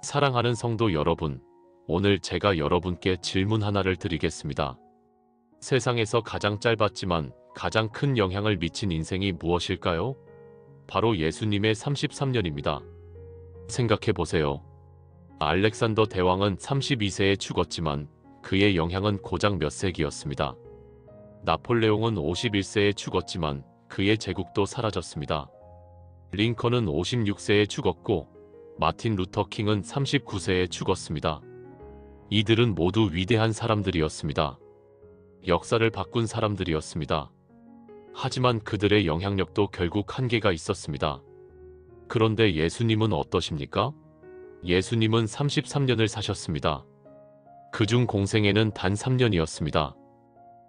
사랑하는 성도 여러분, 오늘 제가 여러분께 질문 하나를 드리겠습니다. 세상에서 가장 짧았지만 가장 큰 영향을 미친 인생이 무엇일까요? 바로 예수님의 33년입니다. 생각해보세요. 알렉산더 대왕은 32세에 죽었지만 그의 영향은 고작 몇 세기였습니다. 나폴레옹은 51세에 죽었지만 그의 제국도 사라졌습니다. 링컨은 56세에 죽었고 마틴 루터 킹은 39세에 죽었습니다. 이들은 모두 위대한 사람들이었습니다. 역사를 바꾼 사람들이었습니다. 하지만 그들의 영향력도 결국 한계가 있었습니다. 그런데 예수님은 어떠십니까? 예수님은 33년을 사셨습니다. 그중 공생애는 단 3년이었습니다.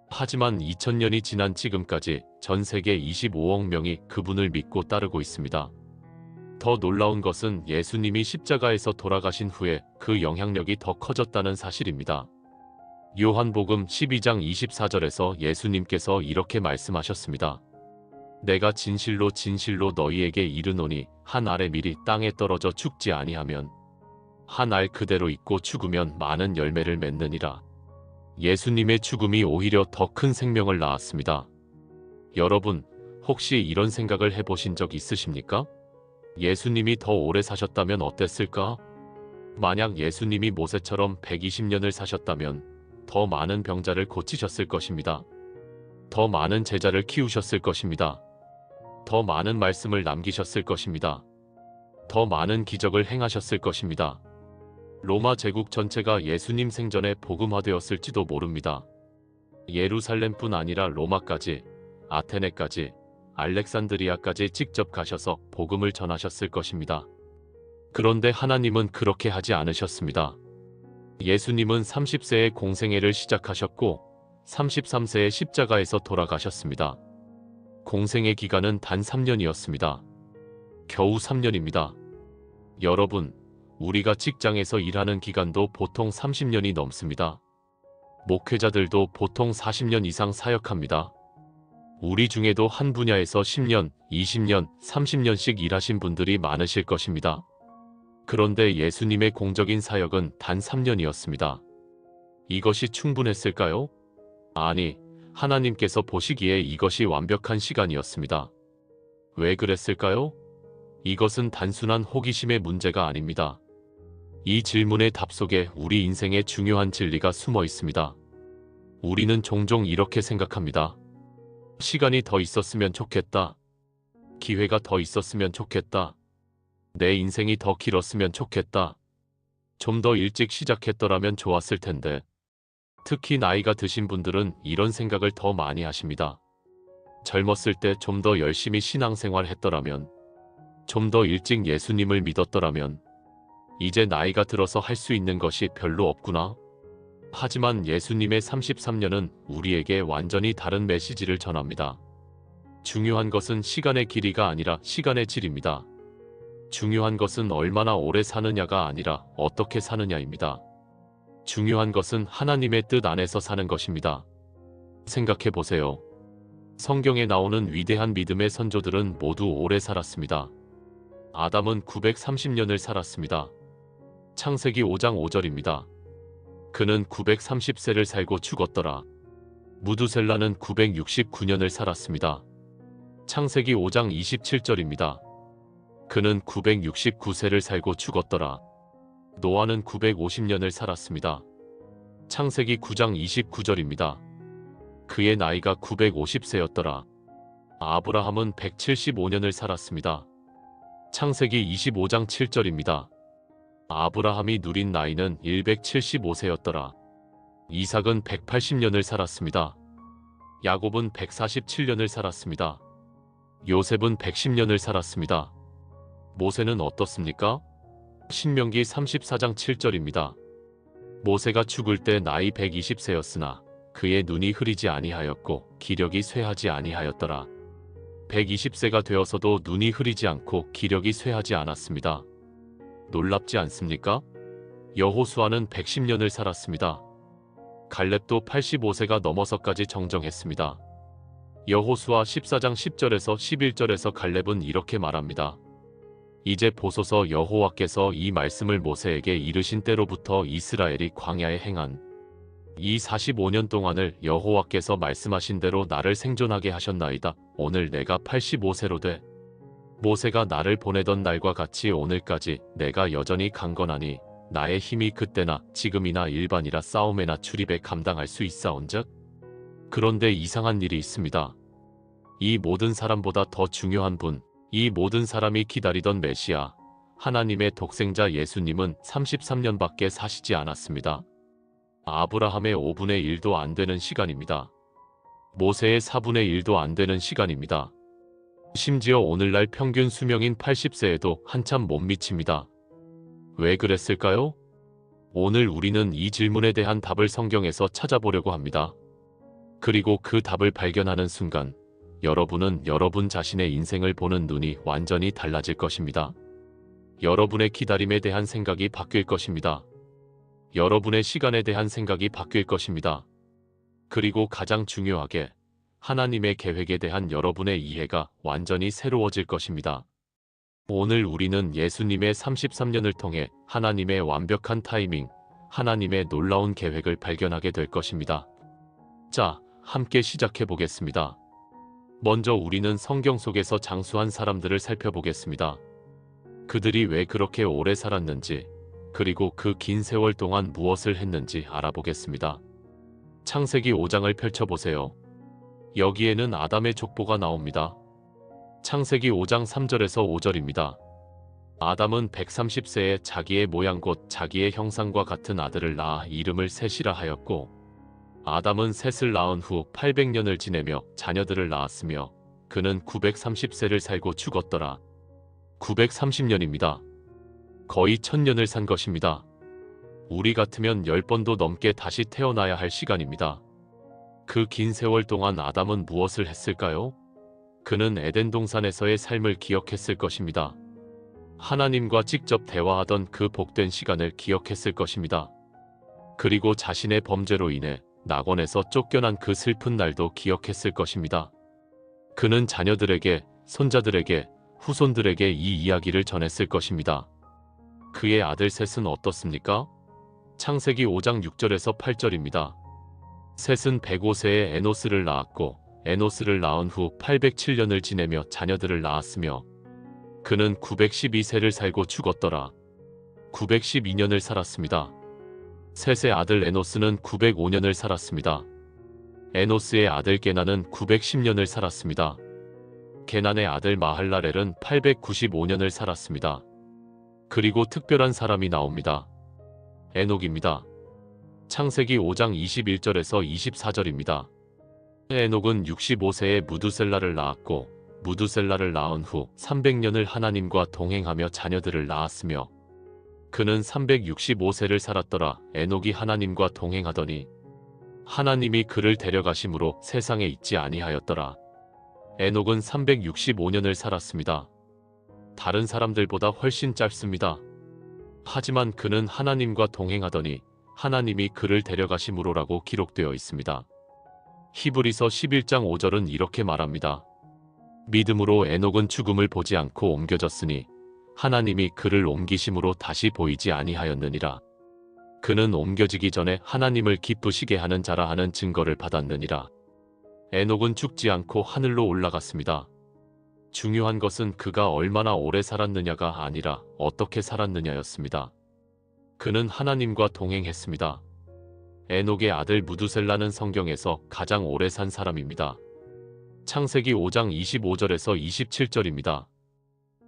하지만 2000년이 지난 지금까지 전 세계 25억 명이 그분을 믿고 따르고 있습니다. 더 놀라운 것은 예수님이 십자가에서 돌아가신 후에 그 영향력이 더 커졌다는 사실입니다. 요한복음 12장 24절에서 예수님께서 이렇게 말씀하셨습니다. 내가 진실로 진실로 너희에게 이르노니 한 알의 밀이 땅에 떨어져 죽지 아니하면 한 알 그대로 있고 죽으면 많은 열매를 맺느니라. 예수님의 죽음이 오히려 더 큰 생명을 낳았습니다. 여러분, 혹시 이런 생각을 해보신 적 있으십니까? 예수님이 더 오래 사셨다면 어땠을까? 만약 예수님이 모세처럼 120년을 사셨다면 더 많은 병자를 고치셨을 것입니다. 더 많은 제자를 키우셨을 것입니다. 더 많은 말씀을 남기셨을 것입니다. 더 많은 기적을 행하셨을 것입니다. 로마 제국 전체가 예수님 생전에 복음화되었을지도 모릅니다. 예루살렘뿐 아니라 로마까지, 아테네까지, 알렉산드리아까지 직접 가셔서 복음을 전하셨을 것입니다. 그런데 하나님은 그렇게 하지 않으셨습니다. 예수님은 30세에 공생애를 시작하셨고 33세에 십자가에서 돌아가셨습니다. 공생의 기간은 단 3년이었습니다. 겨우 3년입니다. 여러분, 우리가 직장에서 일하는 기간도 보통 30년이 넘습니다. 목회자들도 보통 40년 이상 사역합니다. 우리 중에도 한 분야에서 10년, 20년, 30년씩 일하신 분들이 많으실 것입니다. 그런데 예수님의 공적인 사역은 단 3년이었습니다. 이것이 충분했을까요? 아니, 하나님께서 보시기에 이것이 완벽한 시간이었습니다. 왜 그랬을까요? 이것은 단순한 호기심의 문제가 아닙니다. 이 질문의 답 속에 우리 인생의 중요한 진리가 숨어 있습니다. 우리는 종종 이렇게 생각합니다. 시간이 더 있었으면 좋겠다. 기회가 더 있었으면 좋겠다. 내 인생이 더 길었으면 좋겠다. 좀 더 일찍 시작했더라면 좋았을 텐데. 특히 나이가 드신 분들은 이런 생각을 더 많이 하십니다. 젊었을 때 좀 더 열심히 신앙생활 했더라면, 좀 더 일찍 예수님을 믿었더라면, 이제 나이가 들어서 할 수 있는 것이 별로 없구나. 하지만 예수님의 33년은 우리에게 완전히 다른 메시지를 전합니다. 중요한 것은 시간의 길이가 아니라 시간의 질입니다. 중요한 것은 얼마나 오래 사느냐가 아니라 어떻게 사느냐입니다. 중요한 것은 하나님의 뜻 안에서 사는 것입니다. 생각해 보세요. 성경에 나오는 위대한 믿음의 선조들은 모두 오래 살았습니다. 아담은 930년을 살았습니다. 창세기 5장 5절입니다. 그는 930세를 살고 죽었더라. 무두셀라는 969년을 살았습니다. 창세기 5장 27절입니다. 그는 969세를 살고 죽었더라. 노아는 950년을 살았습니다. 창세기 9장 29절입니다. 그의 나이가 950세였더라. 아브라함은 175년을 살았습니다. 창세기 25장 7절입니다. 아브라함이 누린 나이는 175세였더라. 이삭은 180년을 살았습니다. 야곱은 147년을 살았습니다. 요셉은 110년을 살았습니다. 모세는 어떻습니까? 신명기 34장 7절입니다. 모세가 죽을 때 나이 120세였으나 그의 눈이 흐리지 아니하였고 기력이 쇠하지 아니하였더라. 120세가 되어서도 눈이 흐리지 않고 기력이 쇠하지 않았습니다. 놀랍지 않습니까? 여호수아는 110년을 살았습니다. 갈렙도 85세가 넘어서까지 정정했습니다. 여호수아 14장 10절에서 11절에서 갈렙은 이렇게 말합니다. 이제 보소서 여호와께서 이 말씀을 모세에게 이르신 때로부터 이스라엘이 광야에 행한 이 45년 동안을 여호와께서 말씀하신 대로 나를 생존하게 하셨나이다. 오늘 내가 85세로 돼 모세가 나를 보내던 날과 같이 오늘까지 내가 여전히 강건하니 나의 힘이 그때나 지금이나 일반이라 싸움에나 출입에 감당할 수 있사온즉 그런데 이상한 일이 있습니다. 이 모든 사람보다 더 중요한 분, 이 모든 사람이 기다리던 메시아, 하나님의 독생자 예수님은 33년밖에 사시지 않았습니다. 아브라함의 5분의 1도 안 되는 시간입니다. 모세의 4분의 1도 안 되는 시간입니다. 심지어 오늘날 평균 수명인 80세에도 한참 못 미칩니다. 왜 그랬을까요? 오늘 우리는 이 질문에 대한 답을 성경에서 찾아보려고 합니다. 그리고 그 답을 발견하는 순간 여러분은 여러분 자신의 인생을 보는 눈이 완전히 달라질 것입니다. 여러분의 기다림에 대한 생각이 바뀔 것입니다. 여러분의 시간에 대한 생각이 바뀔 것입니다. 그리고 가장 중요하게 하나님의 계획에 대한 여러분의 이해가 완전히 새로워질 것입니다. 오늘 우리는 예수님의 33년을 통해 하나님의 완벽한 타이밍, 하나님의 놀라운 계획을 발견하게 될 것입니다. 자, 함께 시작해 보겠습니다. 먼저 우리는 성경 속에서 장수한 사람들을 살펴보겠습니다. 그들이 왜 그렇게 오래 살았는지, 그리고 그 긴 세월 동안 무엇을 했는지 알아보겠습니다. 창세기 5장을 펼쳐보세요. 여기에는 아담의 족보가 나옵니다. 창세기 5장 3절에서 5절입니다. 아담은 130세에 자기의 모양 곧 자기의 형상과 같은 아들을 낳아 이름을 셋이라 하였고 아담은 셋을 낳은 후 800년을 지내며 자녀들을 낳았으며 그는 930세를 살고 죽었더라. 930년입니다. 거의 1000년을 산 것입니다. 우리 같으면 10번도 넘게 다시 태어나야 할 시간입니다. 그 긴 세월 동안 아담은 무엇을 했을까요? 그는 에덴 동산에서의 삶을 기억했을 것입니다. 하나님과 직접 대화하던 그 복된 시간을 기억했을 것입니다. 그리고 자신의 범죄로 인해 낙원에서 쫓겨난 그 슬픈 날도 기억했을 것입니다. 그는 자녀들에게, 손자들에게, 후손들에게 이 이야기를 전했을 것입니다. 그의 아들 셋은 어떻습니까? 창세기 5장 6절에서 8절입니다. 셋은 105세에 에노스를 낳았고 에노스를 낳은 후 807년을 지내며 자녀들을 낳았으며 그는 912세를 살고 죽었더라. 912년을 살았습니다. 셋의 아들 에노스는 905년을 살았습니다. 에노스의 아들 게나는 910년을 살았습니다. 게난의 아들 마할랄엘은 895년을 살았습니다. 그리고 특별한 사람이 나옵니다. 에녹입니다. 창세기 5장 21절에서 24절입니다. 에녹은 65세에 무두셀라를 낳았고 무두셀라를 낳은 후 300년을 하나님과 동행하며 자녀들을 낳았으며 그는 365세를 살았더라. 에녹이 하나님과 동행하더니 하나님이 그를 데려가심으로 세상에 있지 아니하였더라. 에녹은 365년을 살았습니다. 다른 사람들보다 훨씬 짧습니다. 하지만 그는 하나님과 동행하더니 하나님이 그를 데려가심으로라고 기록되어 있습니다. 히브리서 11장 5절은 이렇게 말합니다. 믿음으로 에녹은 죽음을 보지 않고 옮겨졌으니 하나님이 그를 옮기심으로 다시 보이지 아니하였느니라. 그는 옮겨지기 전에 하나님을 기쁘시게 하는 자라 하는 증거를 받았느니라. 에녹은 죽지 않고 하늘로 올라갔습니다. 중요한 것은 그가 얼마나 오래 살았느냐가 아니라 어떻게 살았느냐였습니다. 그는 하나님과 동행했습니다. 에녹의 아들 무두셀라는 성경에서 가장 오래 산 사람입니다. 창세기 5장 25절에서 27절입니다.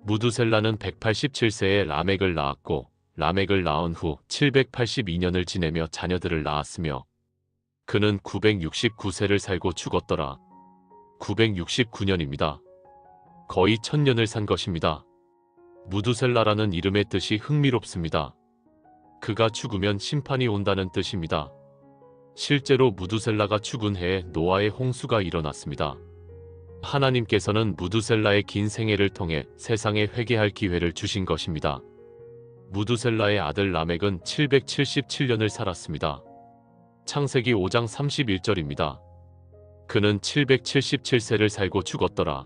무두셀라는 187세에 라멕을 낳았고 라멕을 낳은 후 782년을 지내며 자녀들을 낳았으며 그는 969세를 살고 죽었더라. 969년입니다. 거의 1000년을 산 것입니다. 무두셀라라는 이름의 뜻이 흥미롭습니다. 그가 죽으면 심판이 온다는 뜻입니다. 실제로 무두셀라가 죽은 해에 노아의 홍수가 일어났습니다. 하나님께서는 무두셀라의 긴 생애를 통해 세상에 회개할 기회를 주신 것입니다. 무두셀라의 아들 라멕은 777년을 살았습니다. 창세기 5장 31절입니다. 그는 777세를 살고 죽었더라.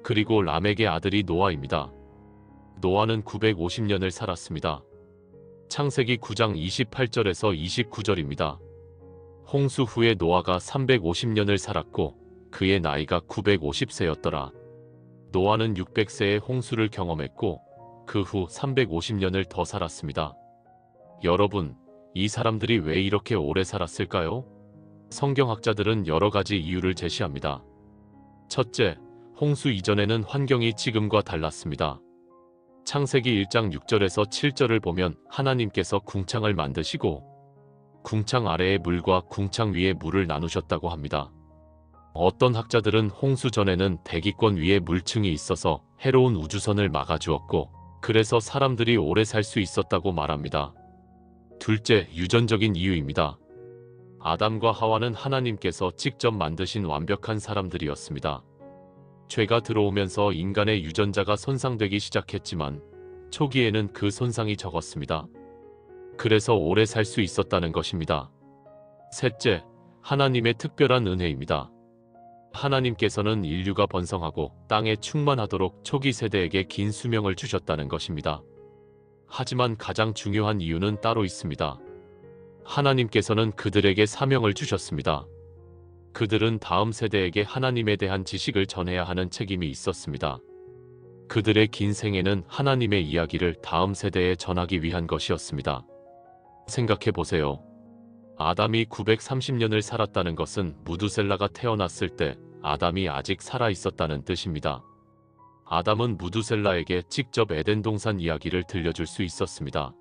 그리고 라멕의 아들이 노아입니다. 노아는 950년을 살았습니다. 창세기 9장 28절에서 29절입니다. 홍수 후에 노아가 350년을 살았고 그의 나이가 950세였더라. 노아는 600세의 홍수를 경험했고 그 후 350년을 더 살았습니다. 여러분, 이 사람들이 왜 이렇게 오래 살았을까요? 성경학자들은 여러 가지 이유를 제시합니다. 첫째, 홍수 이전에는 환경이 지금과 달랐습니다. 창세기 1장 6절에서 7절을 보면 하나님께서 궁창을 만드시고 궁창 아래의 물과 궁창 위의 물을 나누셨다고 합니다. 어떤 학자들은 홍수 전에는 대기권 위에 물층이 있어서 해로운 우주선을 막아주었고 그래서 사람들이 오래 살 수 있었다고 말합니다. 둘째, 유전적인 이유입니다. 아담과 하와는 하나님께서 직접 만드신 완벽한 사람들이었습니다. 죄가 들어오면서 인간의 유전자가 손상되기 시작했지만 초기에는 그 손상이 적었습니다. 그래서 오래 살 수 있었다는 것입니다. 셋째, 하나님의 특별한 은혜입니다. 하나님께서는 인류가 번성하고 땅에 충만하도록 초기 세대에게 긴 수명을 주셨다는 것입니다. 하지만 가장 중요한 이유는 따로 있습니다. 하나님께서는 그들에게 사명을 주셨습니다. 그들은 다음 세대에게 하나님에 대한 지식을 전해야 하는 책임이 있었습니다. 그들의 긴 생애는 하나님의 이야기를 다음 세대에 전하기 위한 것이었습니다. 생각해 보세요. 아담이 930년을 살았다는 것은 무두셀라가 태어났을 때 아담이 아직 살아 있었다는 뜻입니다. 아담은 무두셀라에게 직접 에덴 동산 이야기를 들려줄 수 있었습니다.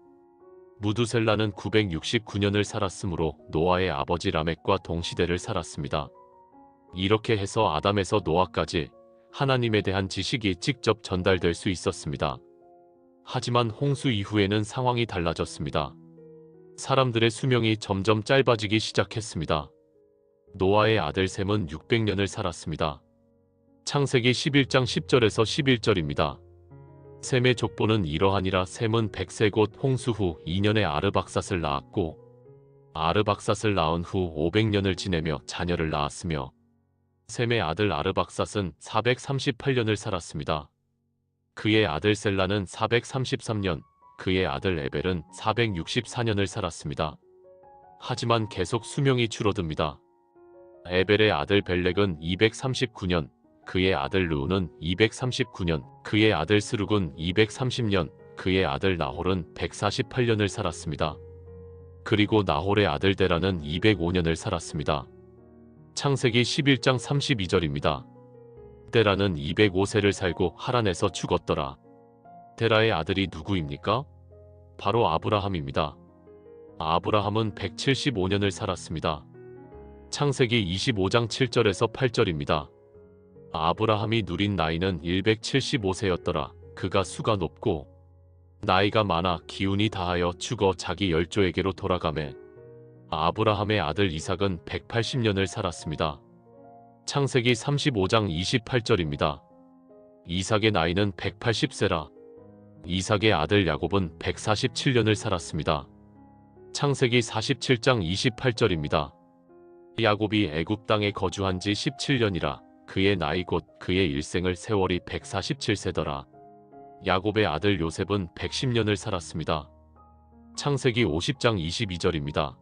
무두셀라는 969년을 살았으므로 노아의 아버지 라멕과 동시대를 살았습니다. 이렇게 해서 아담에서 노아까지 하나님에 대한 지식이 직접 전달될 수 있었습니다. 하지만 홍수 이후에는 상황이 달라졌습니다. 사람들의 수명이 점점 짧아지기 시작했습니다. 노아의 아들 셈은 600년을 살았습니다. 창세기 11장 10절에서 11절입니다. 셈의 족보는 이러하니라. 셈은 100세 곧 홍수 후 2년에 아르박삿을 낳았고 아르박삿을 낳은 후 500년을 지내며 자녀를 낳았으며 셈의 아들 아르박삿은 438년을 살았습니다. 그의 아들 셀라는 433년, 그의 아들 에벨은 464년을 살았습니다. 하지만 계속 수명이 줄어듭니다. 에벨의 아들 벨렉은 239년, 그의 아들 르우는 239년, 그의 아들 스룩은 230년, 그의 아들 나홀은 148년을 살았습니다. 그리고 나홀의 아들 데라는 205년을 살았습니다. 창세기 11장 32절입니다. 데라는 205세를 살고 하란에서 죽었더라. 데라의 아들이 누구입니까? 바로 아브라함입니다. 아브라함은 175년을 살았습니다. 창세기 25장 7절에서 8절입니다. 아브라함이 누린 나이는 175세였더라. 그가 수가 높고 나이가 많아 기운이 다하여 죽어 자기 열조에게로 돌아가매 아브라함의 아들 이삭은 180년을 살았습니다. 창세기 35장 28절입니다. 이삭의 나이는 180세라. 이삭의 아들 야곱은 147년을 살았습니다. 창세기 47장 28절입니다. 야곱이 애굽 땅에 거주한 지 17년이라 그의 나이 곧 그의 일생을 세월이 147세더라. 야곱의 아들 요셉은 110년을 살았습니다. 창세기 50장 22절입니다.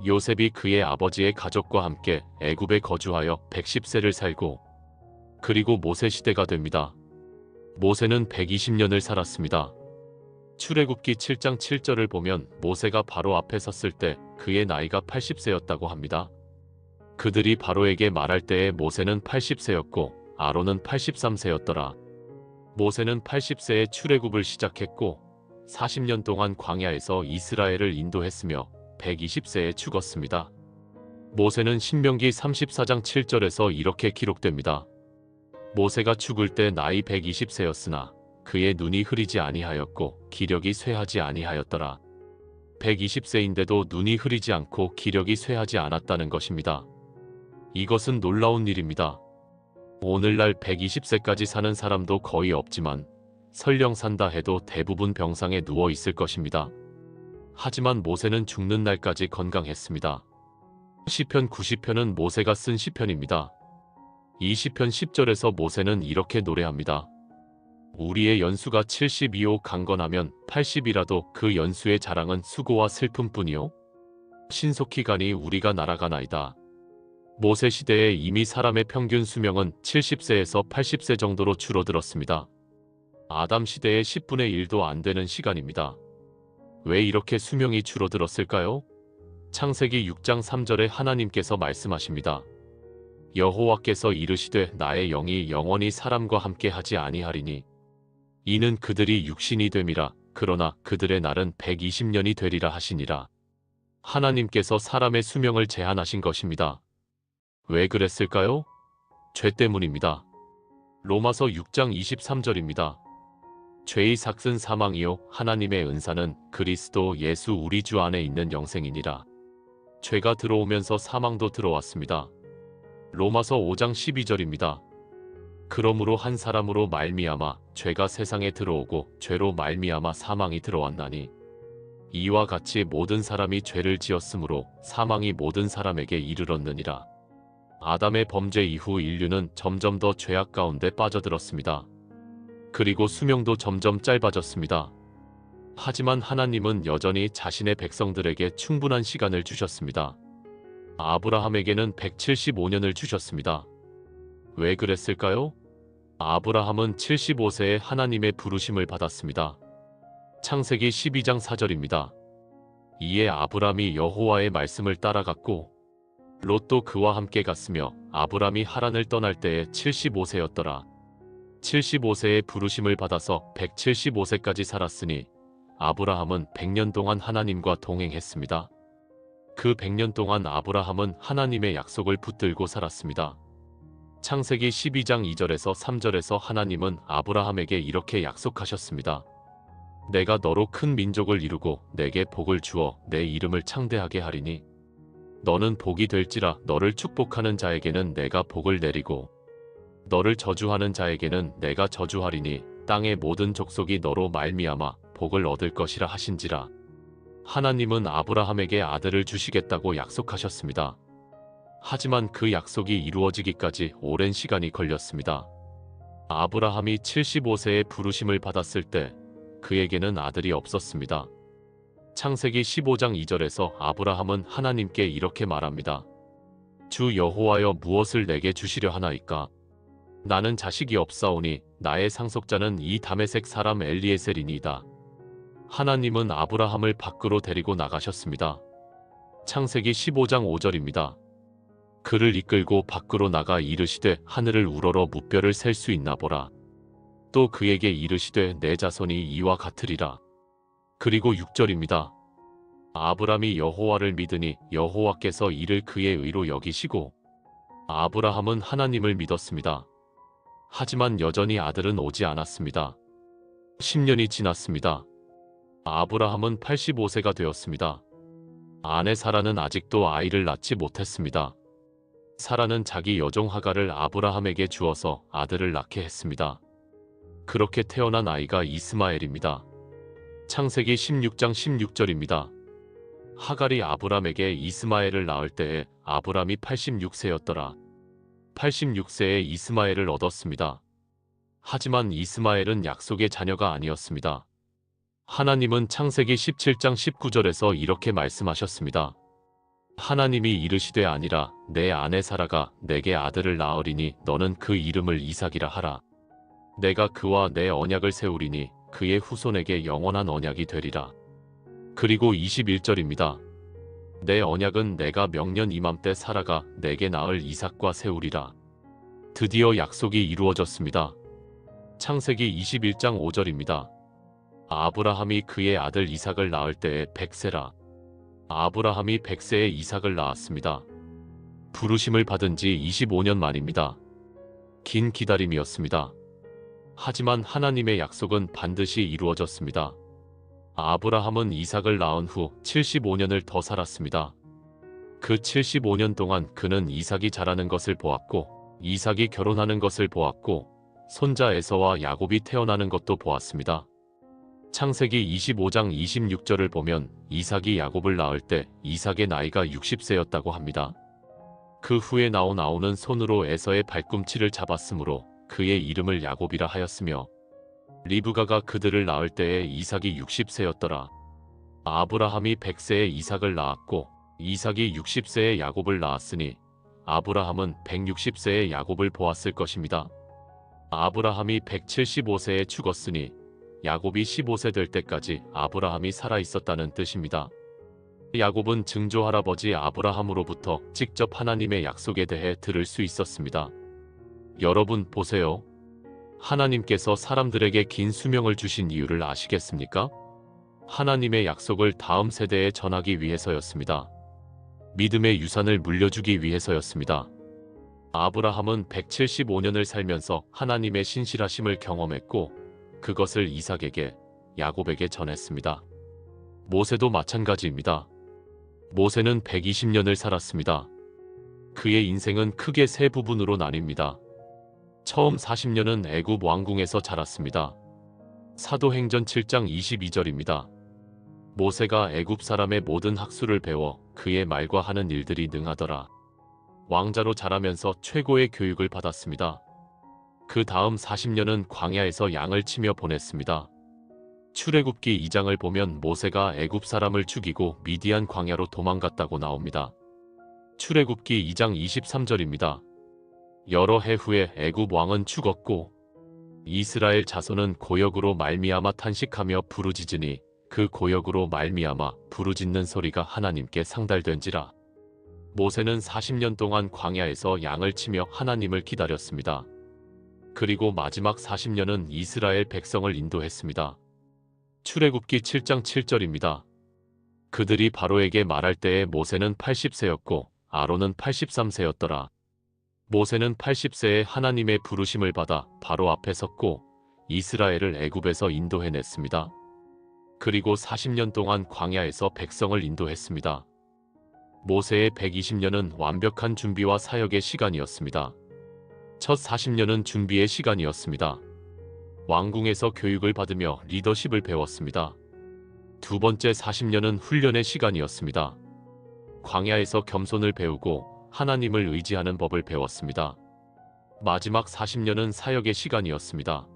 요셉이 그의 아버지의 가족과 함께 애굽에 거주하여 110세를 살고 그리고 모세 시대가 됩니다. 모세는 120년을 살았습니다. 출애굽기 7장 7절을 보면 모세가 바로 앞에 섰을 때 그의 나이가 80세였다고 합니다. 그들이 바로에게 말할 때에 모세는 80세였고 아론은 83세였더라. 모세는 80세에 출애굽을 시작했고 40년 동안 광야에서 이스라엘을 인도했으며 120세에 죽었습니다. 모세는 신명기 34장 7절에서 이렇게 기록됩니다. 모세가 죽을 때 나이 120세였으나 그의 눈이 흐리지 아니하였고 기력이 쇠하지 아니하였더라. 120세인데도 눈이 흐리지 않고 기력이 쇠하지 않았다는 것입니다. 이것은 놀라운 일입니다. 오늘날 120세까지 사는 사람도 거의 없지만 설령 산다 해도 대부분 병상에 누워 있을 것입니다. 하지만 모세는 죽는 날까지 건강했습니다. 시편 90편은 모세가 쓴 시편입니다. 이 시편 10절에서 모세는 이렇게 노래합니다. 우리의 연수가 72호 강건하면 80이라도 그 연수의 자랑은 수고와 슬픔뿐이요. 신속히 가니 우리가 날아가나이다. 모세 시대에 이미 사람의 평균 수명은 70세에서 80세 정도로 줄어들었습니다. 아담 시대의 10분의 1도 안 되는 시간입니다. 왜 이렇게 수명이 줄어들었을까요? 창세기 6장 3절에 하나님께서 말씀하십니다. 여호와께서 이르시되 나의 영이 영원히 사람과 함께 하지 아니하리니 이는 그들이 육신이 됨이라. 그러나 그들의 날은 120년이 되리라 하시니라. 하나님께서 사람의 수명을 제한하신 것입니다. 왜 그랬을까요? 죄 때문입니다. 로마서 6장 23절입니다. 죄의 삭은 사망이요 하나님의 은사는 그리스도 예수 우리 주 안에 있는 영생이니라. 죄가 들어오면서 사망도 들어왔습니다. 로마서 5장 12절입니다. 그러므로 한 사람으로 말미암아 죄가 세상에 들어오고 죄로 말미암아 사망이 들어왔나니 이와 같이 모든 사람이 죄를 지었으므로 사망이 모든 사람에게 이르렀느니라. 아담의 범죄 이후 인류는 점점 더 죄악 가운데 빠져들었습니다. 그리고 수명도 점점 짧아졌습니다. 하지만 하나님은 여전히 자신의 백성들에게 충분한 시간을 주셨습니다. 아브라함에게는 175년을 주셨습니다. 왜 그랬을까요? 아브라함은 75세에 하나님의 부르심을 받았습니다. 창세기 12장 4절입니다. 이에 아브람이 여호와의 말씀을 따라갔고 롯도 그와 함께 갔으며 아브람이 하란을 떠날 때에 75세였더라. 75세에 부르심을 받아서 175세까지 살았으니 아브라함은 100년 동안 하나님과 동행했습니다. 그 100년 동안 아브라함은 하나님의 약속을 붙들고 살았습니다. 창세기 12장 2절에서 3절에서 하나님은 아브라함에게 이렇게 약속하셨습니다. 내가 너로 큰 민족을 이루고 내게 복을 주어 내 이름을 창대하게 하리니 너는 복이 될지라. 너를 축복하는 자에게는 내가 복을 내리고 너를 저주하는 자에게는 내가 저주하리니 땅의 모든 족속이 너로 말미암아 복을 얻을 것이라 하신지라. 하나님은 아브라함에게 아들을 주시겠다고 약속하셨습니다. 하지만 그 약속이 이루어지기까지 오랜 시간이 걸렸습니다. 아브라함이 75세에 부르심을 받았을 때 그에게는 아들이 없었습니다. 창세기 15장 2절에서 아브라함은 하나님께 이렇게 말합니다. 주 여호와여 무엇을 내게 주시려 하나이까? 나는 자식이 없사오니 나의 상속자는 이 다메섹 사람 엘리에셀이니이다. 하나님은 아브라함을 밖으로 데리고 나가셨습니다. 창세기 15장 5절입니다. 그를 이끌고 밖으로 나가 이르시되 하늘을 우러러 무뼈를 셀 수 있나 보라. 또 그에게 이르시되 내 자손이 이와 같으리라. 그리고 6절입니다. 아브람이 여호와를 믿으니 여호와께서 이를 그의 의로 여기시고 아브라함은 하나님을 믿었습니다. 하지만 여전히 아들은 오지 않았습니다. 10년이 지났습니다. 아브라함은 85세가 되었습니다. 아내 사라는 아직도 아이를 낳지 못했습니다. 사라는 자기 여종 하갈을 아브라함에게 주어서 아들을 낳게 했습니다. 그렇게 태어난 아이가 이스마엘입니다. 창세기 16장 16절입니다. 하갈이 아브람에게 이스마엘을 낳을 때에 아브람이 86세였더라. 86세에 이스마엘을 얻었습니다. 하지만 이스마엘은 약속의 자녀가 아니었습니다. 하나님은 창세기 17장 19절에서 이렇게 말씀하셨습니다. 하나님이 이르시되 아니라 내 아내 사라가 내게 아들을 낳으리니 너는 그 이름을 이삭이라 하라. 내가 그와 내 언약을 세우리니 그의 후손에게 영원한 언약이 되리라. 그리고 21절입니다. 내 언약은 내가 명년 이맘때 사라가 내게 낳을 이삭과 세우리라. 드디어 약속이 이루어졌습니다. 창세기 21장 5절입니다. 아브라함이 그의 아들 이삭을 낳을 때에 100세라. 아브라함이 100세에 이삭을 낳았습니다. 부르심을 받은 지 25년 만입니다. 긴 기다림이었습니다. 하지만 하나님의 약속은 반드시 이루어졌습니다. 아브라함은 이삭을 낳은 후 75년을 더 살았습니다. 그 75년 동안 그는 이삭이 자라는 것을 보았고 이삭이 결혼하는 것을 보았고 손자 에서와 야곱이 태어나는 것도 보았습니다. 창세기 25장 26절을 보면 이삭이 야곱을 낳을 때 이삭의 나이가 60세였다고 합니다. 그 후에 나온 아우는 손으로 에서의 발꿈치를 잡았으므로 그의 이름을 야곱이라 하였으며 리브가가 그들을 낳을 때에 이삭이 60세였더라. 아브라함이 100세에 이삭을 낳았고 이삭이 60세에 야곱을 낳았으니 아브라함은 160세에 야곱을 보았을 것입니다. 아브라함이 175세에 죽었으니 야곱이 15세 될 때까지 아브라함이 살아 있었다는 뜻입니다. 야곱은 증조할아버지 아브라함으로부터 직접 하나님의 약속에 대해 들을 수 있었습니다. 여러분 보세요. 하나님께서 사람들에게 긴 수명을 주신 이유를 아시겠습니까? 하나님의 약속을 다음 세대에 전하기 위해서였습니다. 믿음의 유산을 물려주기 위해서였습니다. 아브라함은 175년을 살면서 하나님의 신실하심을 경험했고 그것을 이삭에게, 야곱에게 전했습니다. 모세도 마찬가지입니다. 모세는 120년을 살았습니다. 그의 인생은 크게 세 부분으로 나뉩니다. 처음 40년은 애굽 왕궁에서 자랐습니다. 사도행전 7장 22절입니다. 모세가 애굽 사람의 모든 학수를 배워 그의 말과 하는 일들이 능하더라. 왕자로 자라면서 최고의 교육을 받았습니다. 그 다음 40년은 광야에서 양을 치며 보냈습니다. 출애굽기 2장을 보면 모세가 애굽 사람을 죽이고 미디안 광야로 도망갔다고 나옵니다. 출애굽기 2장 23절입니다. 여러 해 후에 애굽 왕은 죽었고 이스라엘 자손은 고역으로 말미암아 탄식하며 부르짖으니 그 고역으로 말미암아 부르짖는 소리가 하나님께 상달된지라. 모세는 40년 동안 광야에서 양을 치며 하나님을 기다렸습니다. 그리고 마지막 40년은 이스라엘 백성을 인도했습니다. 출애굽기 7장 7절입니다. 그들이 바로에게 말할 때에 모세는 80세였고 아론은 83세였더라. 모세는 80세에 하나님의 부르심을 받아 바로 앞에 섰고 이스라엘을 애굽에서 인도해냈습니다. 그리고 40년 동안 광야에서 백성을 인도했습니다. 모세의 120년은 완벽한 준비와 사역의 시간이었습니다. 첫 40년은 준비의 시간이었습니다. 왕궁에서 교육을 받으며 리더십을 배웠습니다. 두 번째 40년은 훈련의 시간이었습니다. 광야에서 겸손을 배우고 하나님을 의지하는 법을 배웠습니다. 마지막 40년은 사역의 시간이었습니다.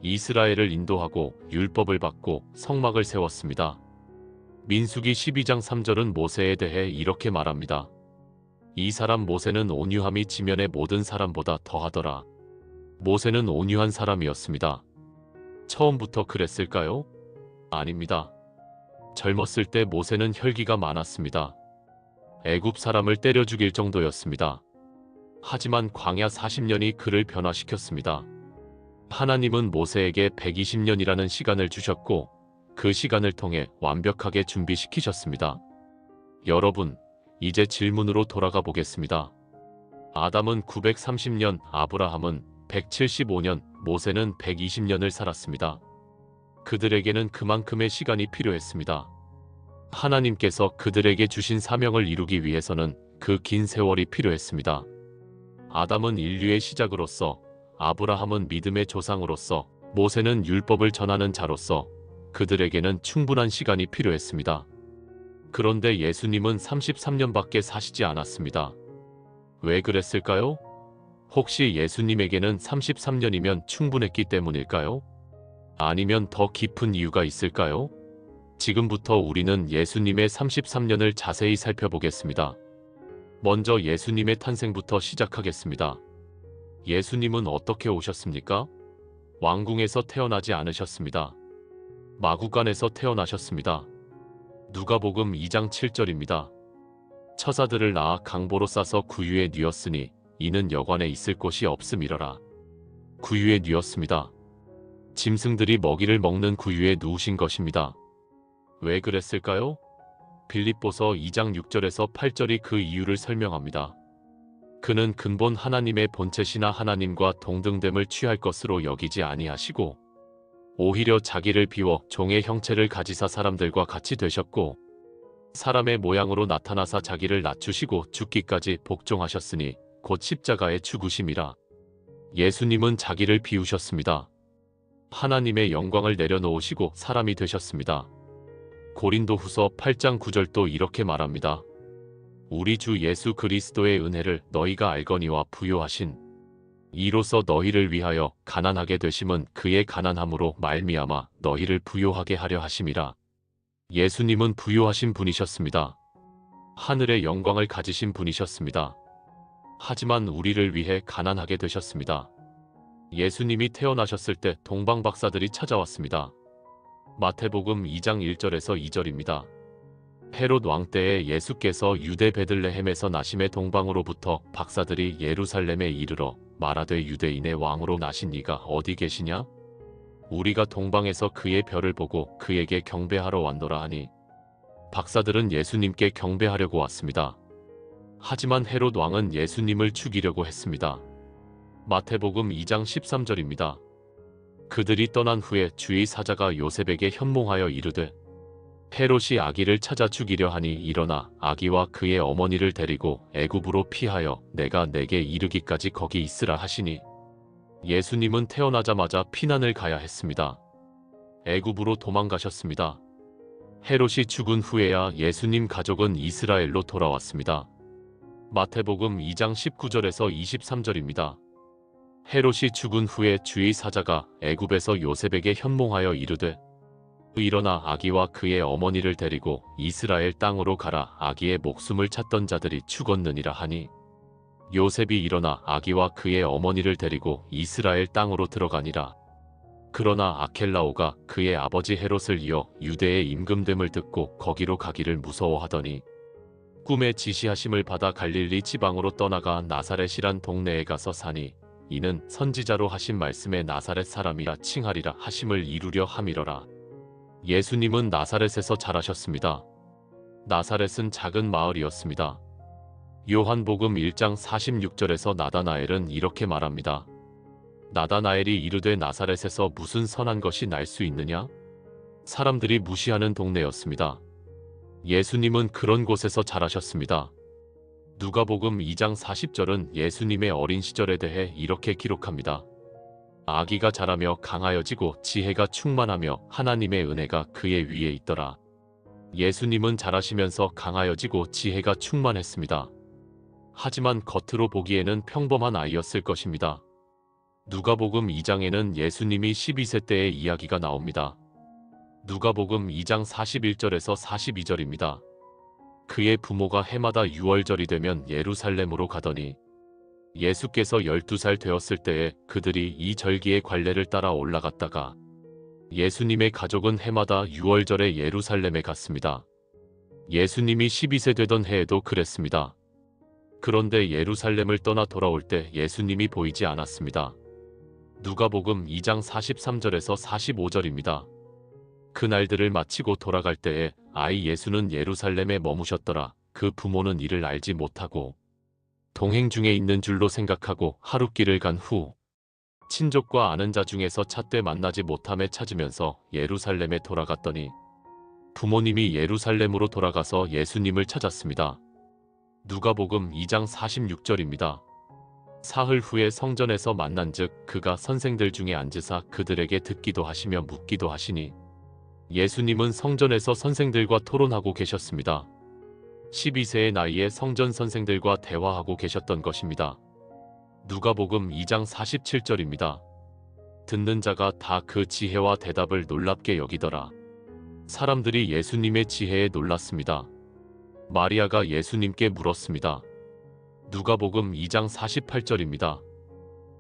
이스라엘을 인도하고 율법을 받고 성막을 세웠습니다. 민수기 12장 3절은 모세에 대해 이렇게 말합니다. 이 사람 모세는 온유함이 지면의 모든 사람보다 더하더라. 모세는 온유한 사람이었습니다. 처음부터 그랬을까요? 아닙니다. 젊었을 때 모세는 혈기가 많았습니다. 애굽 사람을 때려 죽일 정도였습니다. 하지만 광야 40년이 그를 변화시켰습니다. 하나님은 모세에게 120년이라는 시간을 주셨고 그 시간을 통해 완벽하게 준비시키셨습니다. 여러분, 이제 질문으로 돌아가 보겠습니다. 아담은 930년, 아브라함은 175년, 모세는 120년을 살았습니다. 그들에게는 그만큼의 시간이 필요했습니다. 하나님께서 그들에게 주신 사명을 이루기 위해서는 그 긴 세월이 필요했습니다. 아담은 인류의 시작으로서, 아브라함은 믿음의 조상으로서, 모세는 율법을 전하는 자로서 그들에게는 충분한 시간이 필요했습니다. 그런데 예수님은 33년밖에 사시지 않았습니다. 왜 그랬을까요? 혹시 예수님에게는 33년이면 충분했기 때문일까요? 아니면 더 깊은 이유가 있을까요? 지금부터 우리는 예수님의 33년을 자세히 살펴보겠습니다. 먼저 예수님의 탄생부터 시작하겠습니다. 예수님은 어떻게 오셨습니까? 왕궁에서 태어나지 않으셨습니다. 마구간에서 태어나셨습니다. 누가복음 2장 7절입니다. 처자들을 낳아 강보로 싸서 구유에 뉘었으니 이는 여관에 있을 곳이 없음이러라. 구유에 뉘었습니다. 짐승들이 먹이를 먹는 구유에 누우신 것입니다. 왜 그랬을까요? 빌립보서 2장 6절에서 8절이 그 이유를 설명합니다. 그는 근본 하나님의 본체시나 하나님과 동등됨을 취할 것으로 여기지 아니하시고 오히려 자기를 비워 종의 형체를 가지사 사람들과 같이 되셨고 사람의 모양으로 나타나사 자기를 낮추시고 죽기까지 복종하셨으니 곧 십자가에 죽으심이라. 예수님은 자기를 비우셨습니다. 하나님의 영광을 내려놓으시고 사람이 되셨습니다. 고린도후서 8장 9절도 이렇게 말합니다. 우리 주 예수 그리스도의 은혜를 너희가 알거니와 부요하신 이로써 너희를 위하여 가난하게 되심은 그의 가난함으로 말미암아 너희를 부요하게 하려 하심이라. 예수님은 부요하신 분이셨습니다. 하늘의 영광을 가지신 분이셨습니다. 하지만 우리를 위해 가난하게 되셨습니다. 예수님이 태어나셨을 때 동방 박사들이 찾아왔습니다. 마태복음 2장 1절에서 2절입니다. 헤롯 왕 때에 예수께서 유대 베들레헴에서 나심의 동방으로부터 박사들이 예루살렘에 이르러 말하되 유대인의 왕으로 나신 이가 어디 계시냐? 우리가 동방에서 그의 별을 보고 그에게 경배하러 왔노라 하니, 박사들은 예수님께 경배하려고 왔습니다. 하지만 헤롯 왕은 예수님을 죽이려고 했습니다. 마태복음 2장 13절입니다. 그들이 떠난 후에 주의 사자가 요셉에게 현몽하여 이르되 헤롯이 아기를 찾아 죽이려 하니 일어나 아기와 그의 어머니를 데리고 애굽으로 피하여 내가 내게 이르기까지 거기 있으라 하시니, 예수님은 태어나자마자 피난을 가야 했습니다. 애굽으로 도망가셨습니다. 헤롯이 죽은 후에야 예수님 가족은 이스라엘로 돌아왔습니다. 마태복음 2장 19절에서 23절입니다. 헤롯이 죽은 후에 주의 사자가 애굽에서 요셉에게 현몽하여 이르되 일어나 아기와 그의 어머니를 데리고 이스라엘 땅으로 가라. 아기의 목숨을 찾던 자들이 죽었느니라 하니, 요셉이 일어나 아기와 그의 어머니를 데리고 이스라엘 땅으로 들어가니라. 그러나 아켈라오가 그의 아버지 헤롯을 이어 유대의 임금됨을 듣고 거기로 가기를 무서워하더니 꿈에 지시하심을 받아 갈릴리 지방으로 떠나가 나사렛이란 동네에 가서 사니, 이는 선지자로 하신 말씀에 나사렛 사람이라 칭하리라 하심을 이루려 함이러라. 예수님은 나사렛에서 자라셨습니다. 나사렛은 작은 마을이었습니다. 요한복음 1장 46절에서 나다나엘은 이렇게 말합니다. 나다나엘이 이르되 나사렛에서 무슨 선한 것이 날 수 있느냐? 사람들이 무시하는 동네였습니다. 예수님은 그런 곳에서 자라셨습니다. 누가복음 2장 40절은 예수님의 어린 시절에 대해 이렇게 기록합니다. 아기가 자라며 강하여지고 지혜가 충만하며 하나님의 은혜가 그의 위에 있더라. 예수님은 자라시면서 강하여지고 지혜가 충만했습니다. 하지만 겉으로 보기에는 평범한 아이였을 것입니다. 누가복음 2장에는 예수님이 12세 때의 이야기가 나옵니다. 누가복음 2장 41절에서 42절입니다. 그의 부모가 해마다 6월절이 되면 예루살렘으로 가더니 예수께서 12살 되었을 때에 그들이 이 절기의 관례를 따라 올라갔다가 예수님의 가족은 해마다 6월절에 예루살렘에 갔습니다. 예수님이 12세 되던 해에도 그랬습니다. 그런데 예루살렘을 떠나 돌아올 때 예수님이 보이지 않았습니다. 누가복음 2장 43절에서 45절입니다. 그날들을 마치고 돌아갈 때에 아이 예수는 예루살렘에 머무셨더라. 그 부모는 이를 알지 못하고 동행 중에 있는 줄로 생각하고 하룻길을 간 후 친족과 아는 자 중에서 찾되 만나지 못함에 찾으면서 예루살렘에 돌아갔더니 부모님이 예루살렘으로 돌아가서 예수님을 찾았습니다. 누가복음 2장 46절입니다. 사흘 후에 성전에서 만난즉 그가 선생들 중에 앉으사 그들에게 듣기도 하시며 묻기도 하시니, 예수님은 성전에서 선생들과 토론하고 계셨습니다. 12세의 나이에 성전 선생들과 대화하고 계셨던 것입니다. 누가복음 2장 47절입니다. 듣는 자가 다 그 지혜와 대답을 놀랍게 여기더라. 사람들이 예수님의 지혜에 놀랐습니다. 마리아가 예수님께 물었습니다. 누가복음 2장 48절입니다.